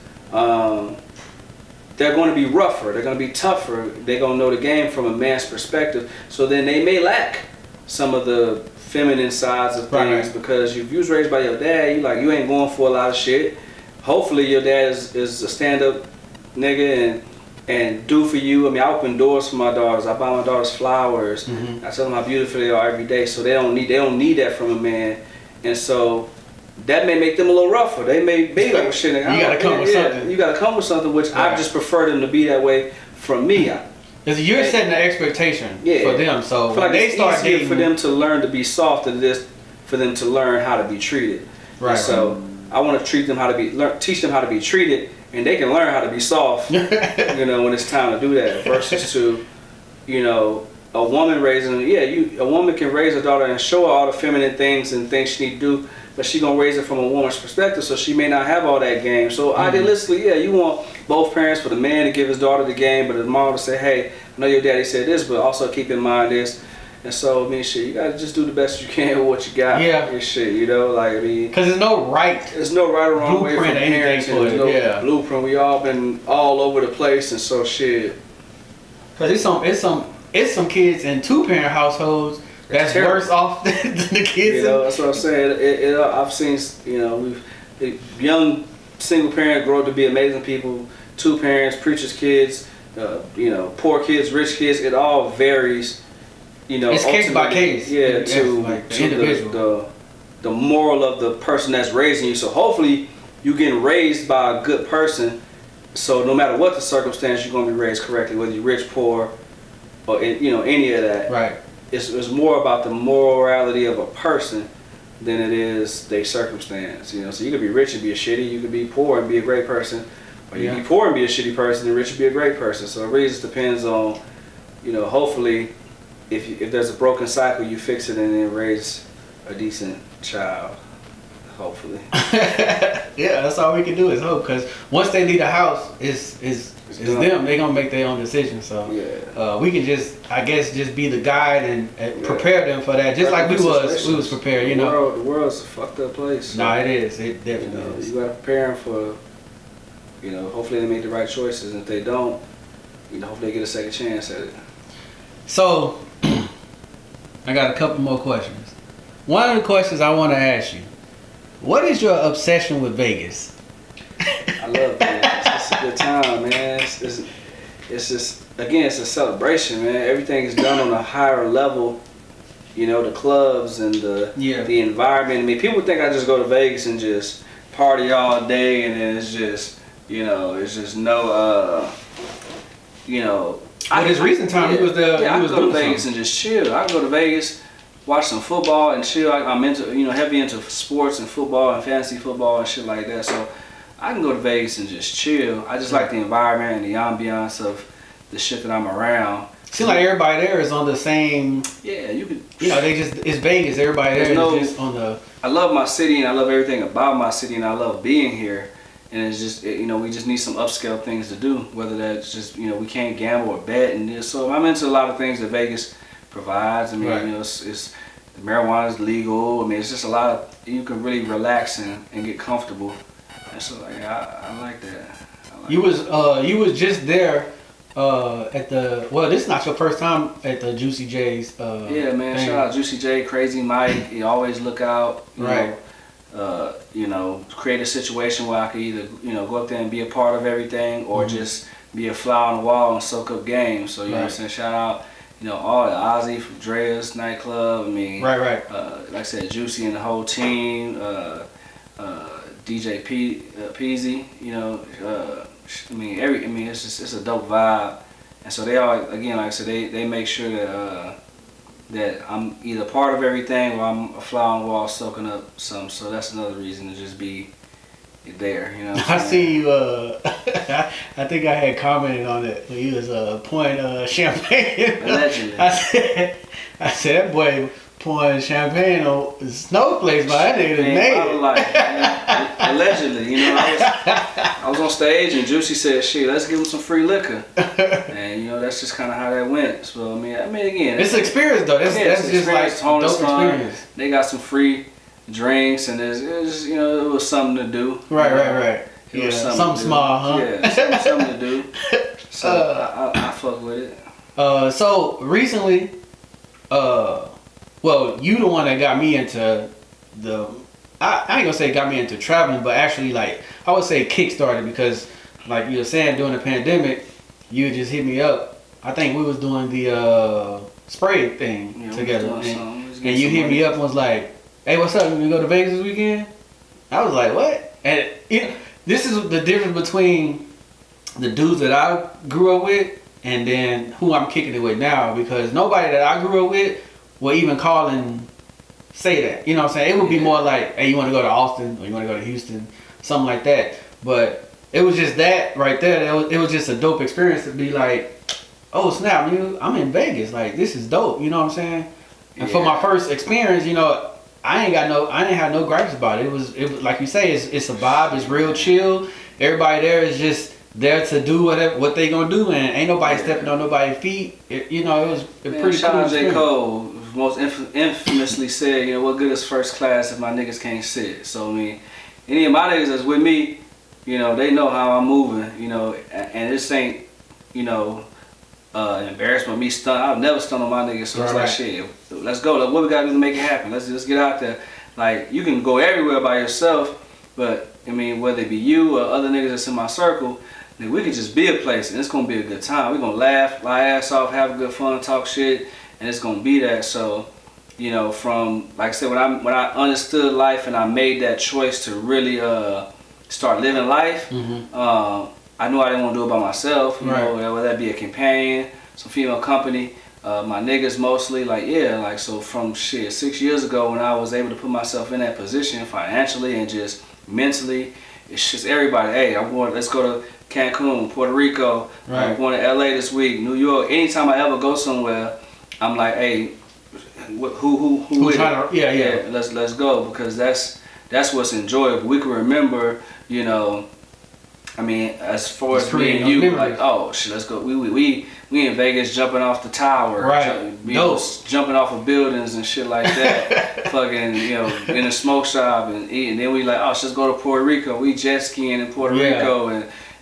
They're going to be rougher. They're going to be tougher. They're going to know the game from a man's perspective. So then they may lack some of the feminine sides of things, because if you was raised by your dad, you ain't going for a lot of shit. Hopefully your dad is a stand-up nigga and do for you. I mean, I open doors for my daughters. I buy my daughters flowers. I tell them how beautiful they are every day. So they don't need that from a man. And so that may make them a little rougher. They may be like, shit. You gotta come with something. You gotta come with something, which I just prefer them to be that way from me. Because you're setting an expectation for them. So I feel like it's easier for them to learn to be soft than it is for them to learn how to be treated. Right. And so I want to teach them how to be treated, and they can learn how to be soft. When it's time to do that, versus to, a woman raising. A woman can raise a daughter and show her all the feminine things and things she need to do, but she gonna raise it from a woman's perspective, so she may not have all that game. So idealistically, you want both parents, for the man to give his daughter the game, but the mom to say, hey, I know your daddy said this, but also keep in mind this. And so, you gotta just do the best you can with what you got. Yeah. And shit, because there's no right. There's no right or wrong way from parents. There's no blueprint. We all been all over the place, and so shit. Because it's some kids in 2-parent households that's worse off than the kids. That's what I'm saying. I've seen, young single parents grow up to be amazing people. 2 parents, preachers' kids, poor kids, rich kids. It all varies. It's case by case. Yeah, to the moral of the person that's raising you. So hopefully you getting raised by a good person. So no matter what the circumstance, you're gonna be raised correctly, whether you're rich, poor, or any of that. Right. It's more about the morality of a person than it is their circumstance. So you could be rich and be a shitty. You could be poor and be a great person, or you could be poor and be a shitty person, and rich and be a great person. So it really just depends on, hopefully. If there's a broken cycle, you fix it and then raise a decent child, hopefully. Yeah, that's all we can do is hope. Because once they leave the house, it's them. They're gonna make their own decision. So we can just be the guide and prepare them for that, just like we was prepared. The world's a fucked up place. So, it is. It definitely is. You gotta prepare them for. Hopefully they make the right choices, and if they don't, hopefully they get a second chance at it. So, I got a couple more questions. One of the questions I want to ask you, what is your obsession with Vegas? I love Vegas. It's a good time, man. It's just, again, it's a celebration, man. Everything is done on a higher level. The clubs and the environment. I mean, people think I just go to Vegas and just party all day, and then it's just, it's just no, But his recent time, he was there. Yeah, he was I go to Vegas and just chill. I can go to Vegas, watch some football and chill. I'm into, heavy into sports and football and fantasy football and shit like that. So I can go to Vegas and just chill. I just like the environment and the ambiance of the shit that I'm around. Seems like everybody there is on the same. Yeah, you could. It's Vegas. Everybody there is just on the. I love my city and I love everything about my city and I love being here. And it's just, we just need some upscale things to do. Whether that's just, we can't gamble or bet. And so I'm into a lot of things that Vegas provides. I mean, it's marijuana is legal. I mean, it's just a lot of, you can really relax and get comfortable. And so, I like that. You was just there at the. Well, this is not your first time at the Juicy J's. Yeah, man. Thing. Shout out Juicy J, Crazy Mike. You always look out. You know, create a situation where I could either, go up there and be a part of everything or just be a fly on the wall and soak up game. So, you know what I'm saying? Shout out, all the Ozzy from Drea's nightclub. I mean, like I said, Juicy and the whole team, DJ Peasy, it's a dope vibe. And so they all, again, like I said, they make sure that, that I'm either part of everything or I'm a fly on the wall soaking up some. So that's another reason to just be there. I see you. I think I had commented on it when you was pouring champagne. Allegedly. I said that boy pouring champagne on snowflakes, but that nigga made it. Allegedly, I was on stage and Juicy said, "Shit, let's give him some free liquor." And that that's just kind of how that went. So I mean again, it's an experience though. That's just like dope experience. They got some free drinks, and it was something to do. Right. Yeah, something small, huh? Yeah, something to do. So I fuck with it. So recently, well, you the one that got me into I ain't gonna say got me into traveling, but actually like I would say kickstarted, because like you were saying during the pandemic, you just hit me up. I think we was doing the spray thing together, and you hit me up and was like, "Hey, what's up? You gonna go to Vegas this weekend?" I was like, "What?" And this is the difference between the dudes that I grew up with and then who I'm kicking it with now, because nobody that I grew up with will even call and say that. You know what I'm saying? It would be more like, hey, you want to go to Austin or you want to go to Houston, something like that. But it was just that right there. It was just a dope experience to be like, oh snap, I'm in Vegas. Like, this is dope. You know what I'm saying? And for my first experience, I didn't have no gripes about it. It was like you say, it's a vibe. It's real chill. Everybody there is just there to do what they gonna do, and ain't nobody stepping on nobody's feet. It was pretty shout cool. Out J. Cole most infamously said, what good is first class if my niggas can't sit? So I mean, any of my niggas that's with me, they know how I'm moving, and this ain't, embarrassment me stun. I've never stunned on my niggas, so it's like shit. Let's go. Like, what we gotta do to make it happen? Let's just get out there. Like, you can go everywhere by yourself, but I mean, whether it be you or other niggas that's in my circle, then we could just be a place and it's gonna be a good time. We're gonna laugh, lie ass off, have a good fun, talk shit, and it's gonna be that. So, from like I said, when I understood life and I made that choice to really start living life, I knew I didn't want to do it by myself. Whether that be a companion, some female company, my niggas mostly. So from 6 years ago when I was able to put myself in that position financially and just mentally, it's just everybody. Hey, let's go to Cancun, Puerto Rico. Right. I'm going to LA this week, New York. Anytime I ever go somewhere, I'm like, hey, who yeah. Let's go, because that's what's enjoyable. We can remember, I mean, as far as me and you, like, oh shit, let's go. We in Vegas jumping off the tower, right? Jumping off of buildings and shit like that. Fucking, in a smoke shop and eating. Then we like, oh, let's go to Puerto Rico. We jet skiing in Puerto Rico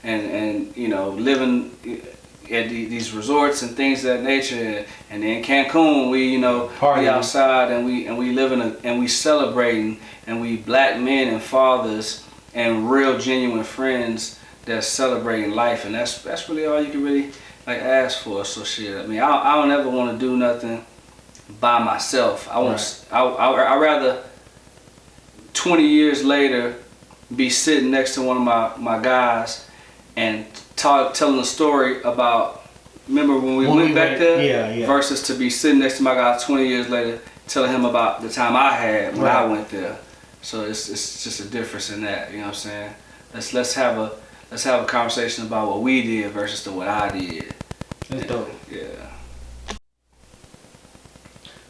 and living at these resorts and things of that nature. And then Cancun, we we outside and we living and we celebrating, and we black men and fathers and real genuine friends that's celebrating life, and that's really all you can really ask for. So shit, I mean, I don't ever want to do nothing by myself. I rather 20 years later be sitting next to one of my guys and telling a story about, remember when we went back there, versus to be sitting next to my guy 20 years later telling him about the time I had when I went there. So it's just a difference in that, you know what I'm saying? Let's have a conversation about what we did versus what I did. That's dope. Yeah.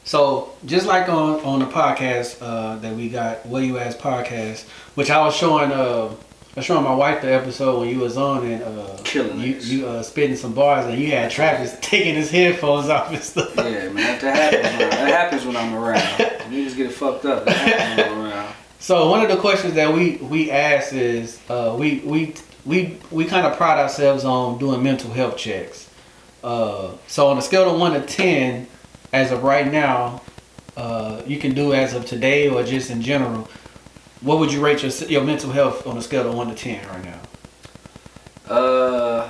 So just like on the podcast that we got, What You Ask podcast, which I was showing my wife the episode when you was on, and killing you spitting some bars, and you had Travis taking his headphones off and stuff. Yeah, man, that happens when I'm around. Niggas get fucked up. That happens when I'm around. So one of the questions that we ask is we kind of pride ourselves on doing mental health checks. So on a scale of 1 to 10, as of right now, you can do as of today or just in general, what would you rate your mental health on a scale of 1 to 10 right now?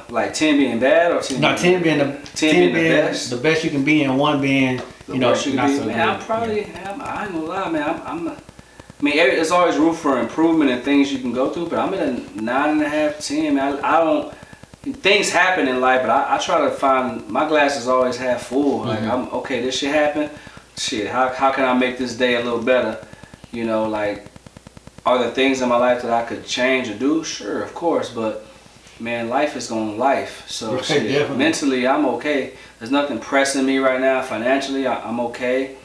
Like 10 being bad or 10? No, 10 being the best you can be, and 1 being not so good. Man, I'm probably, I ain't gonna lie, man. I mean, there's always room for improvement and things you can go through, but I'm at a 9.5, 10. Man, I don't. Things happen in life, but I try to find, my glass is always half full. Like, I'm okay. This shit happened. Shit, how can I make this day a little better? Are there things in my life that I could change or do? Sure, of course, but man, life is going life. So mentally, I'm okay. There's nothing pressing me right now. Financially, I'm okay.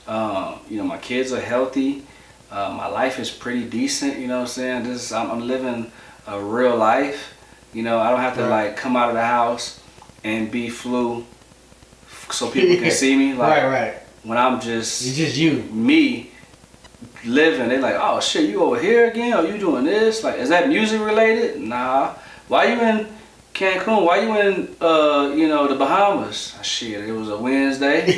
My kids are healthy. My life is pretty decent, you know what I'm saying? I'm living a real life. I don't have to come out of the house and B flew so people can see me. Like, right. when I'm just It's just you. me living, they like, oh shit, you over here again? Or you doing this? Like, is that music related? Nah. Why you in Cancun? Why you in the Bahamas? Shit, it was a Wednesday.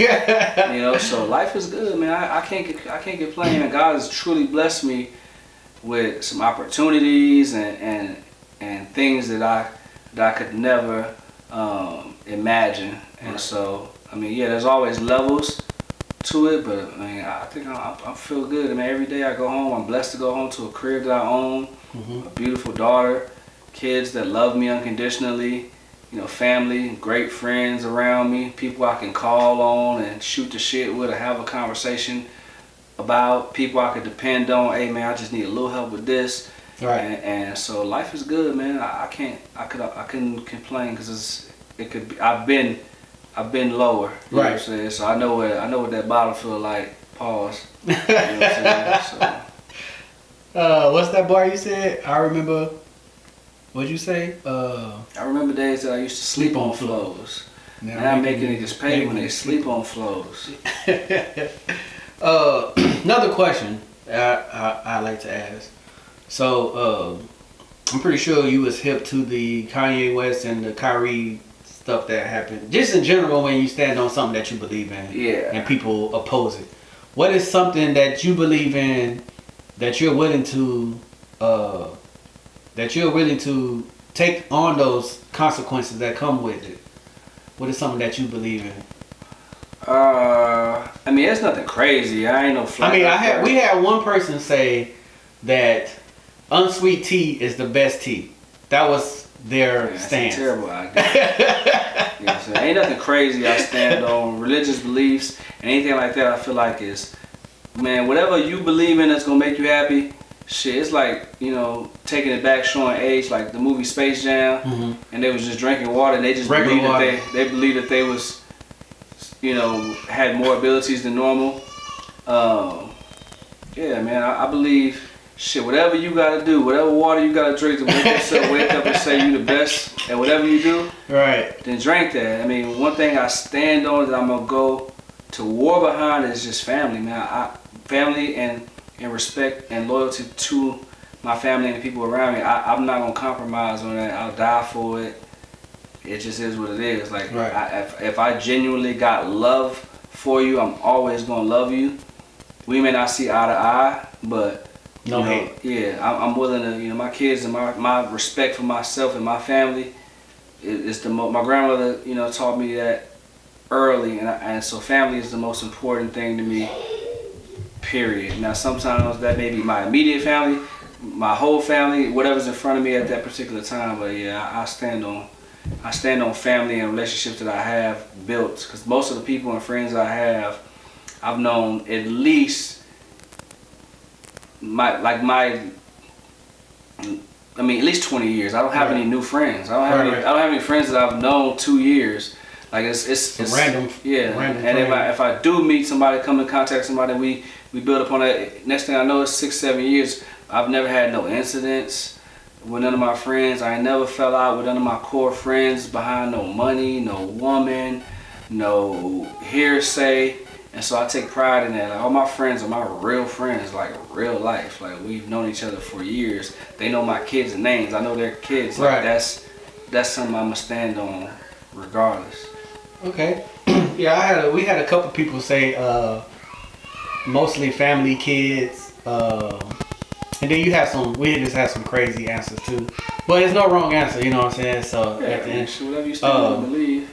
So life is good, man. I can't get playing. God has truly blessed me with some opportunities and things that I could never imagine. And so, I mean, yeah, there's always levels to it, but I mean, I think I feel good. I mean, every day I go home, I'm blessed to go home to a crib that I own, a beautiful daughter, kids that love me unconditionally, family, great friends around me, people I can call on and shoot the shit with or have a conversation about, people I could depend on. Hey man, I just need a little help with this. Right. And so life is good, man. I couldn't complain because it could be. I've been lower. You know what I'm saying? So I know what that bottle feel like. Pause. You know what I'm saying? So. What's that bar you said? I remember. What'd you say? I remember days that I used to sleep on flows. Now I'm making niggas pay when they sleep on flows. Another question I like to ask. So I'm pretty sure you was hip to the Kanye West and the Kyrie stuff that happened. Just in general, when you stand on something that you believe in, and people oppose it. What is something that you believe in that you're willing to take on those consequences that come with it? What is something that you believe in? I mean, it's nothing crazy. I ain't no flat. I mean, we had one person say that unsweet tea is the best tea. That was their stance. That's a terrible idea. You know what I'm saying? Ain't nothing crazy I stand on. Religious beliefs and anything like that, I feel like is, man, whatever you believe in that's gonna make you happy. Shit, it's like, taking it back, showing age, like the movie Space Jam, and they was just drinking water, and they just believed that they believed that they was, had more abilities than normal. Yeah, man, I believe, shit, whatever you gotta do, whatever water you gotta drink to wake up and say you the best at whatever you do, right? Then drink that. I mean, one thing I stand on that I'm gonna go to war behind is just family, man. Family and respect and loyalty to my family and the people around me. I'm not gonna compromise on that. I'll die for it. It just is what it is. Like, if I genuinely got love for you, I'm always gonna love you. We may not see eye to eye, but no hate. Yeah, I'm willing to. My kids and my respect for myself and my family is the most. My grandmother, taught me that early, and so family is the most important thing to me. Period. Now sometimes that may be my immediate family, my whole family, whatever's in front of me at that particular time. But yeah, I stand on family and relationships that I have built. Because most of the people and friends that I have, I've known at least at least 20 years. I don't have any new friends. I don't have any friends that I've known 2 years. Like it's random. Yeah. Random and if I do meet somebody, come in contact somebody, we build upon that. Next thing I know, it's 6-7 years. I've never had no incidents with none of my friends. I ain't never fell out with none of my core friends behind no money, no woman, no hearsay. And so I take pride in that. Like, all my friends are my real friends, like real life. Like, we've known each other for years. They know my kids' names. I know their kids. Like, that's something I'm gonna stand on regardless. Okay. Yeah, we had a couple people say mostly family, kids, and then we just had some crazy answers too. But there's no wrong answer, you know what I'm saying? So at the end, whatever you still believe.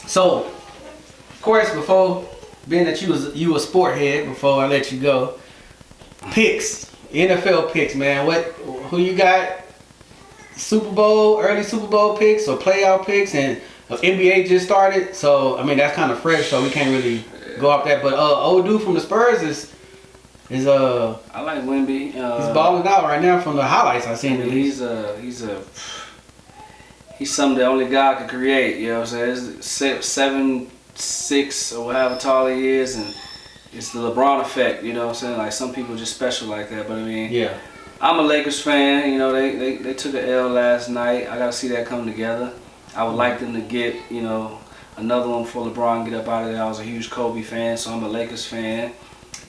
So, of course, before being that you a sport head, before I let you go, picks, NFL picks, man. Who you got? Early Super Bowl picks or playoff picks, and NBA just started, so I mean that's kind of fresh, so we can't really go off that. But old dude from the Spurs is I like Wemby. He's balling out right now from the highlights I've seen. He's something that only God could create. You know what I'm saying? It's 7'6" or however tall he is, and it's the LeBron effect. You know what I'm saying? Like, some people just special like that. But I mean, yeah. I'm a Lakers fan. They took an L last night. I gotta see that come together. I would like them to get, another one for LeBron, get up out of there. I was a huge Kobe fan, so I'm a Lakers fan.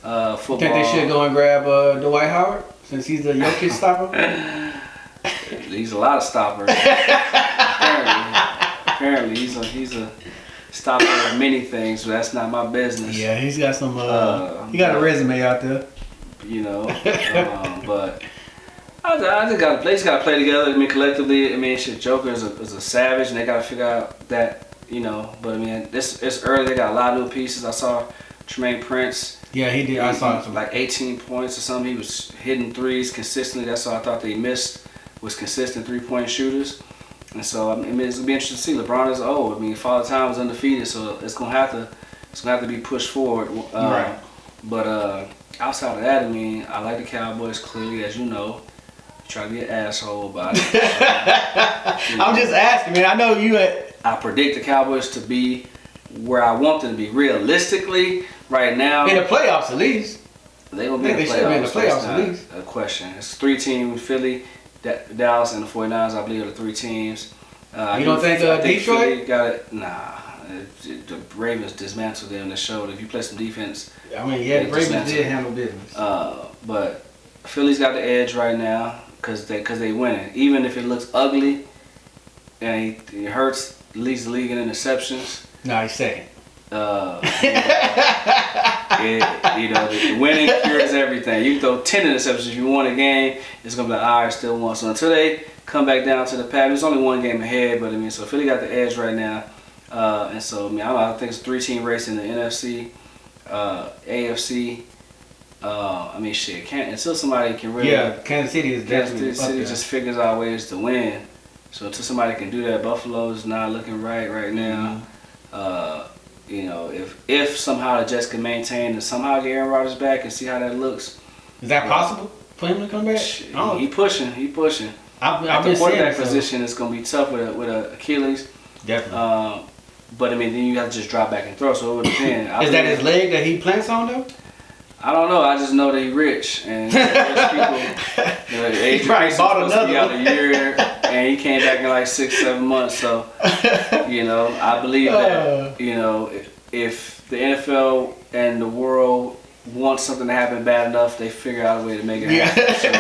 Football. Think they should go and grab Dwight Howard since he's the Jokic stopper? He's a lot of stoppers. Apparently, he's a stopper of many things, but that's not my business. Yeah, he's got some. He got a resume out there. But I just got to play. Just got to play together. I mean, collectively. I mean, shit. Joker is a savage, and they got to figure out that. But I mean, it's early. They got a lot of new pieces. I saw Tremaine Prince. Yeah, he did. I saw him. Like 18 points or something. He was hitting threes consistently. That's all I thought they missed was consistent 3-point shooters. And so I mean, it's gonna be interesting to see. LeBron is old. I mean, Father Time was undefeated, so it's gonna have to be pushed forward. Right. But outside of that, I mean, I like the Cowboys clearly, as you know. Try to be an asshole about it. I'm just asking, man. I know you. I predict the Cowboys to be where I want them to be. Realistically, right now, In the playoffs, at least. They gonna be in the should be in the playoffs. playoffs at least. A question. It's 3 teams: Philly, Dallas, and the 49ers. I believe are the 3 teams. You don't think Detroit? Philly got it? Nah. The Ravens dismantled them. They showed if you play some defense. I mean, yeah, the Ravens did handle business. But Philly's got the edge right now because they winning. Even if it looks ugly, and he hurts, leads the league in interceptions. No, he's second. The winning cures everything. You can throw 10 interceptions if you won a game. It's gonna be like, all right, still won. So until they come back down to the pattern, it's only one game ahead. But I mean, so Philly got the edge right now, and so I mean, I think it's a 3-team race in the NFC, AFC. I mean, shit. Until somebody can really. Yeah, Kansas City is definitely Kansas City just figures out ways to win. So until somebody can do that, Buffalo's not looking right now. If somehow the Jets can maintain and somehow get Aaron Rodgers back and see how that looks. Is that possible for him to come back? He pushing. I've At been the quarterback saying, position, it's gonna be tough with a Achilles. Definitely. But I mean, then you have to just drop back and throw. So it would depend. Is that his leg that he plants on though? I don't know. I just know that he's rich and rich people. He probably bought another out a year, and he came back in like 6-7 months. So, I believe that if the NFL and the world want something to happen bad enough, they figure out a way to make it happen. So,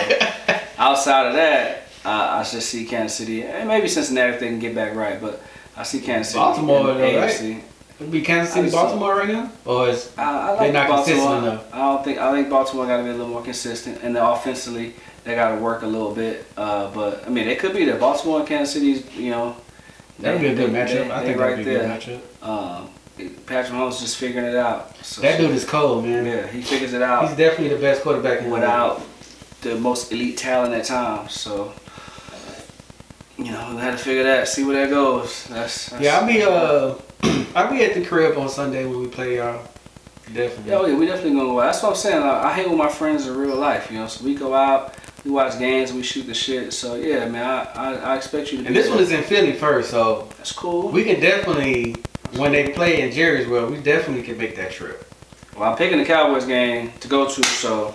outside of that, I just see Kansas City, and maybe Cincinnati if they can get back right. But I see Kansas City. Baltimore, in the AFC. right? It'd be Kansas City, Baltimore right now, or is I they not Baltimore. consistent enough? I think Baltimore got to be a little more consistent, and then offensively they got to work a little bit. But I mean, they could be there. Baltimore and Kansas City's, That'd be a good matchup. I think that'd be a good matchup. Patrick Mahomes just figuring it out. So, that dude is cold, man. Yeah, he figures it out. He's definitely the best quarterback in the league. Without the most elite talent at times. So, we had to figure that, see where that goes. That's yeah, I'll be at the crib on Sunday when we play y'all. Definitely. Yeah, we definitely gonna go out. That's what I'm saying. I hang with my friends in real life, So we go out, we watch games, we shoot the shit. So yeah, man, I expect you to. And this one is in Philly first, so that's cool. We can definitely, when they play in Jerry's World, we definitely can make that trip. Well, I'm picking the Cowboys game to go to, so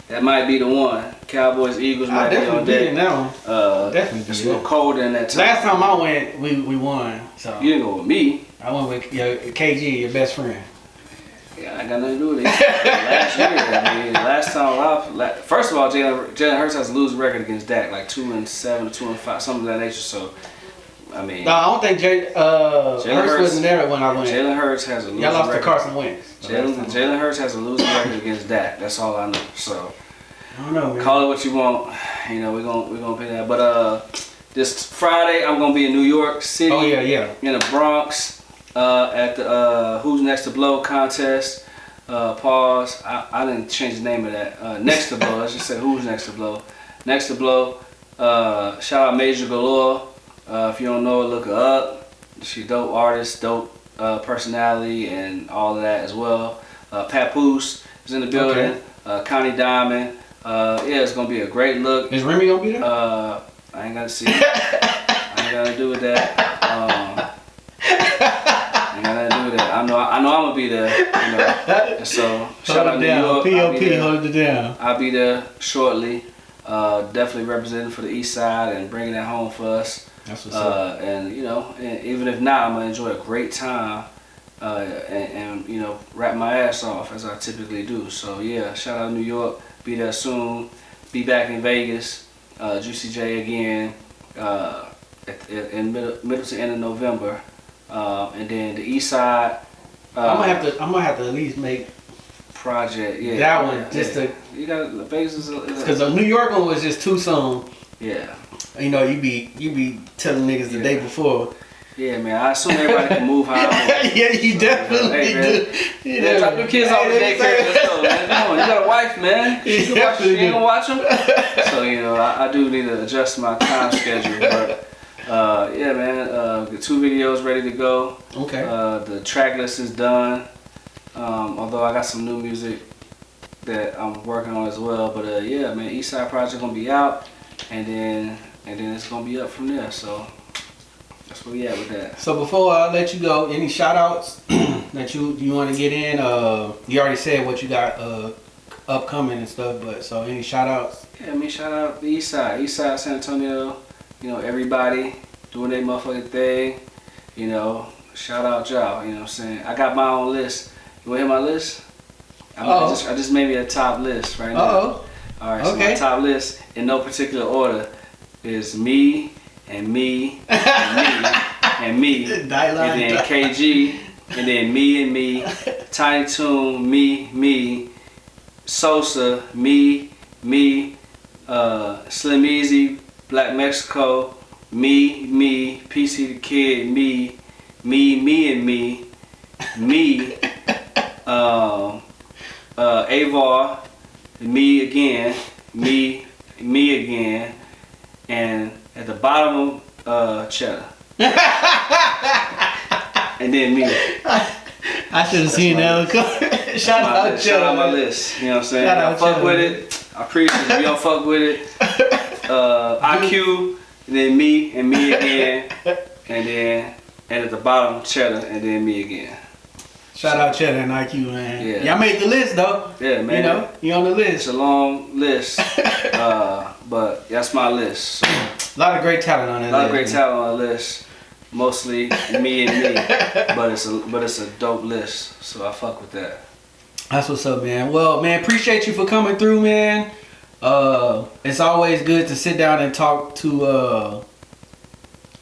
that might be the one. Cowboys, Eagles might be on deck. Definitely. It's a little colder in that time. Last time I went, we won. So you didn't go with me. I went with your KG, your best friend. Yeah, I got nothing to do with it. Last year, I mean, last time first of all, Jalen Hurts has a losing record against Dak, like 2-7 or 2-5, something of that nature. So, I mean, no, I don't think Hurts wasn't there when I went. Jalen Hurts has a losing record. Y'all lost record. to Carson Wentz. Jalen Hurts has a losing record against Dak. That's all I know. So, I don't know, man. Call it what you want. We're gonna pay that. But this Friday, I'm gonna be in New York City. Oh yeah. In the Bronx. At the Who's Next to Blow contest. Pause. I didn't change the name of that. Next to Blow. Let's just say Who's Next to Blow. Next to Blow. Shout out Major Galore. If you don't know her, look her up. She's a dope artist, dope personality, and all of that as well. Papoose is in the building. Okay. Connie Diamond. It's gonna be a great look. Is Remy gonna be there? I ain't gotta see. I ain't gotta do with that. I know I'm gonna be there, And so shout out New York. POP, hold it down. I'll be there shortly. Definitely representing for the East Side and bringing that home for us. That's what's up. And you know, and even if not, I'm gonna enjoy a great time. And you know, rap my ass off as I typically do. So yeah, shout out New York. Be there soon. Be back in Vegas. Juicy J again. In middle to end of November. And then the East Side. I'm gonna have to at least make project. Yeah. That one just to. You got Vegas is because the New York one was just too soon. Yeah. You know, you be telling niggas the day before. Yeah, man. I assume everybody can move how I want. Yeah, you definitely do. Yeah, drop your kids off at daycare. Let's go, man. Come on, you got a wife, man. You ain't gonna watch them. So you know, I do need to adjust my time schedule, but yeah, man. The 2 videos ready to go. Okay. The track list is done. Although I got some new music that I'm working on as well, but yeah, man. Eastside Project gonna be out, and then it's gonna be up from there. So. That's where we at with that. So before I let you go, any shout outs that you want to get in? You already said what you got upcoming and stuff, but so any shout outs? Yeah, I mean, shout out the East Side, San Antonio. You know, everybody doing their motherfucking thing. You know, shout out y'all. You know what I'm saying? I got my own list. You want to hear my list? I just made me a top list right now. All right, so my top list in no particular order is me. And me, and me, and me, and then KG, and then me, Tiny Toon, me, Sosa, me, Slim Easy, Black Mexico, me, PC the Kid, me, and me, Avar, me again, and at the bottom of Cheddar. And then me. I should have seen that. Shout out Cheddar. Shout out my list. You know what I'm saying? Y'all fuck with it. I appreciate it. We don't fuck with it. IQ, and then me again. And at the bottom, Cheddar, and then me again. Shout out Cheddar and IQ, man. Yeah. Y'all made the list, though. Yeah, man. You know, you on the list. It's a long list, but that's my list. So. A lot of great talent on that list. A lot of great talent on the list. Mostly me and me, but it's a dope list, so I fuck with that. That's what's up, man. Well, man, appreciate you for coming through, man. It's always good to sit down and talk to,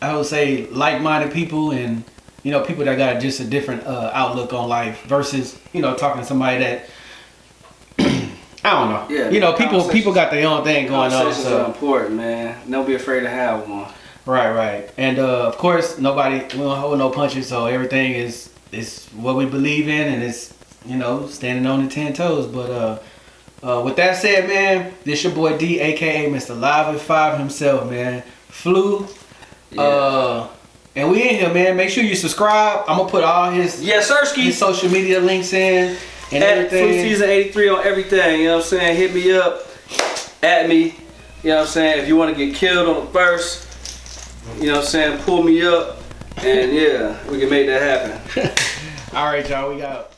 I would say, like-minded people and, you know, people that got just a different outlook on life versus, you know, talking to somebody that, I don't know. Yeah, you know, people got their own thing going on. Conversations are important, man. Don't be afraid to have one. Right. And of course, we don't hold no punches, so everything is what we believe in, and it's, you know, standing on the 10 toes. But with that said, man, this your boy D, aka Mr. Live at 5 himself, man. Flu. Yeah. And we in here, man. Make sure you subscribe. I'm gonna put all his social media links in and everything. Flu Season 83 on everything. You know what I'm saying? Hit me up, at me. You know what I'm saying? If you want to get killed on the verse, you know what I'm saying? Pull me up, and yeah, we can make that happen. All right, y'all. We got.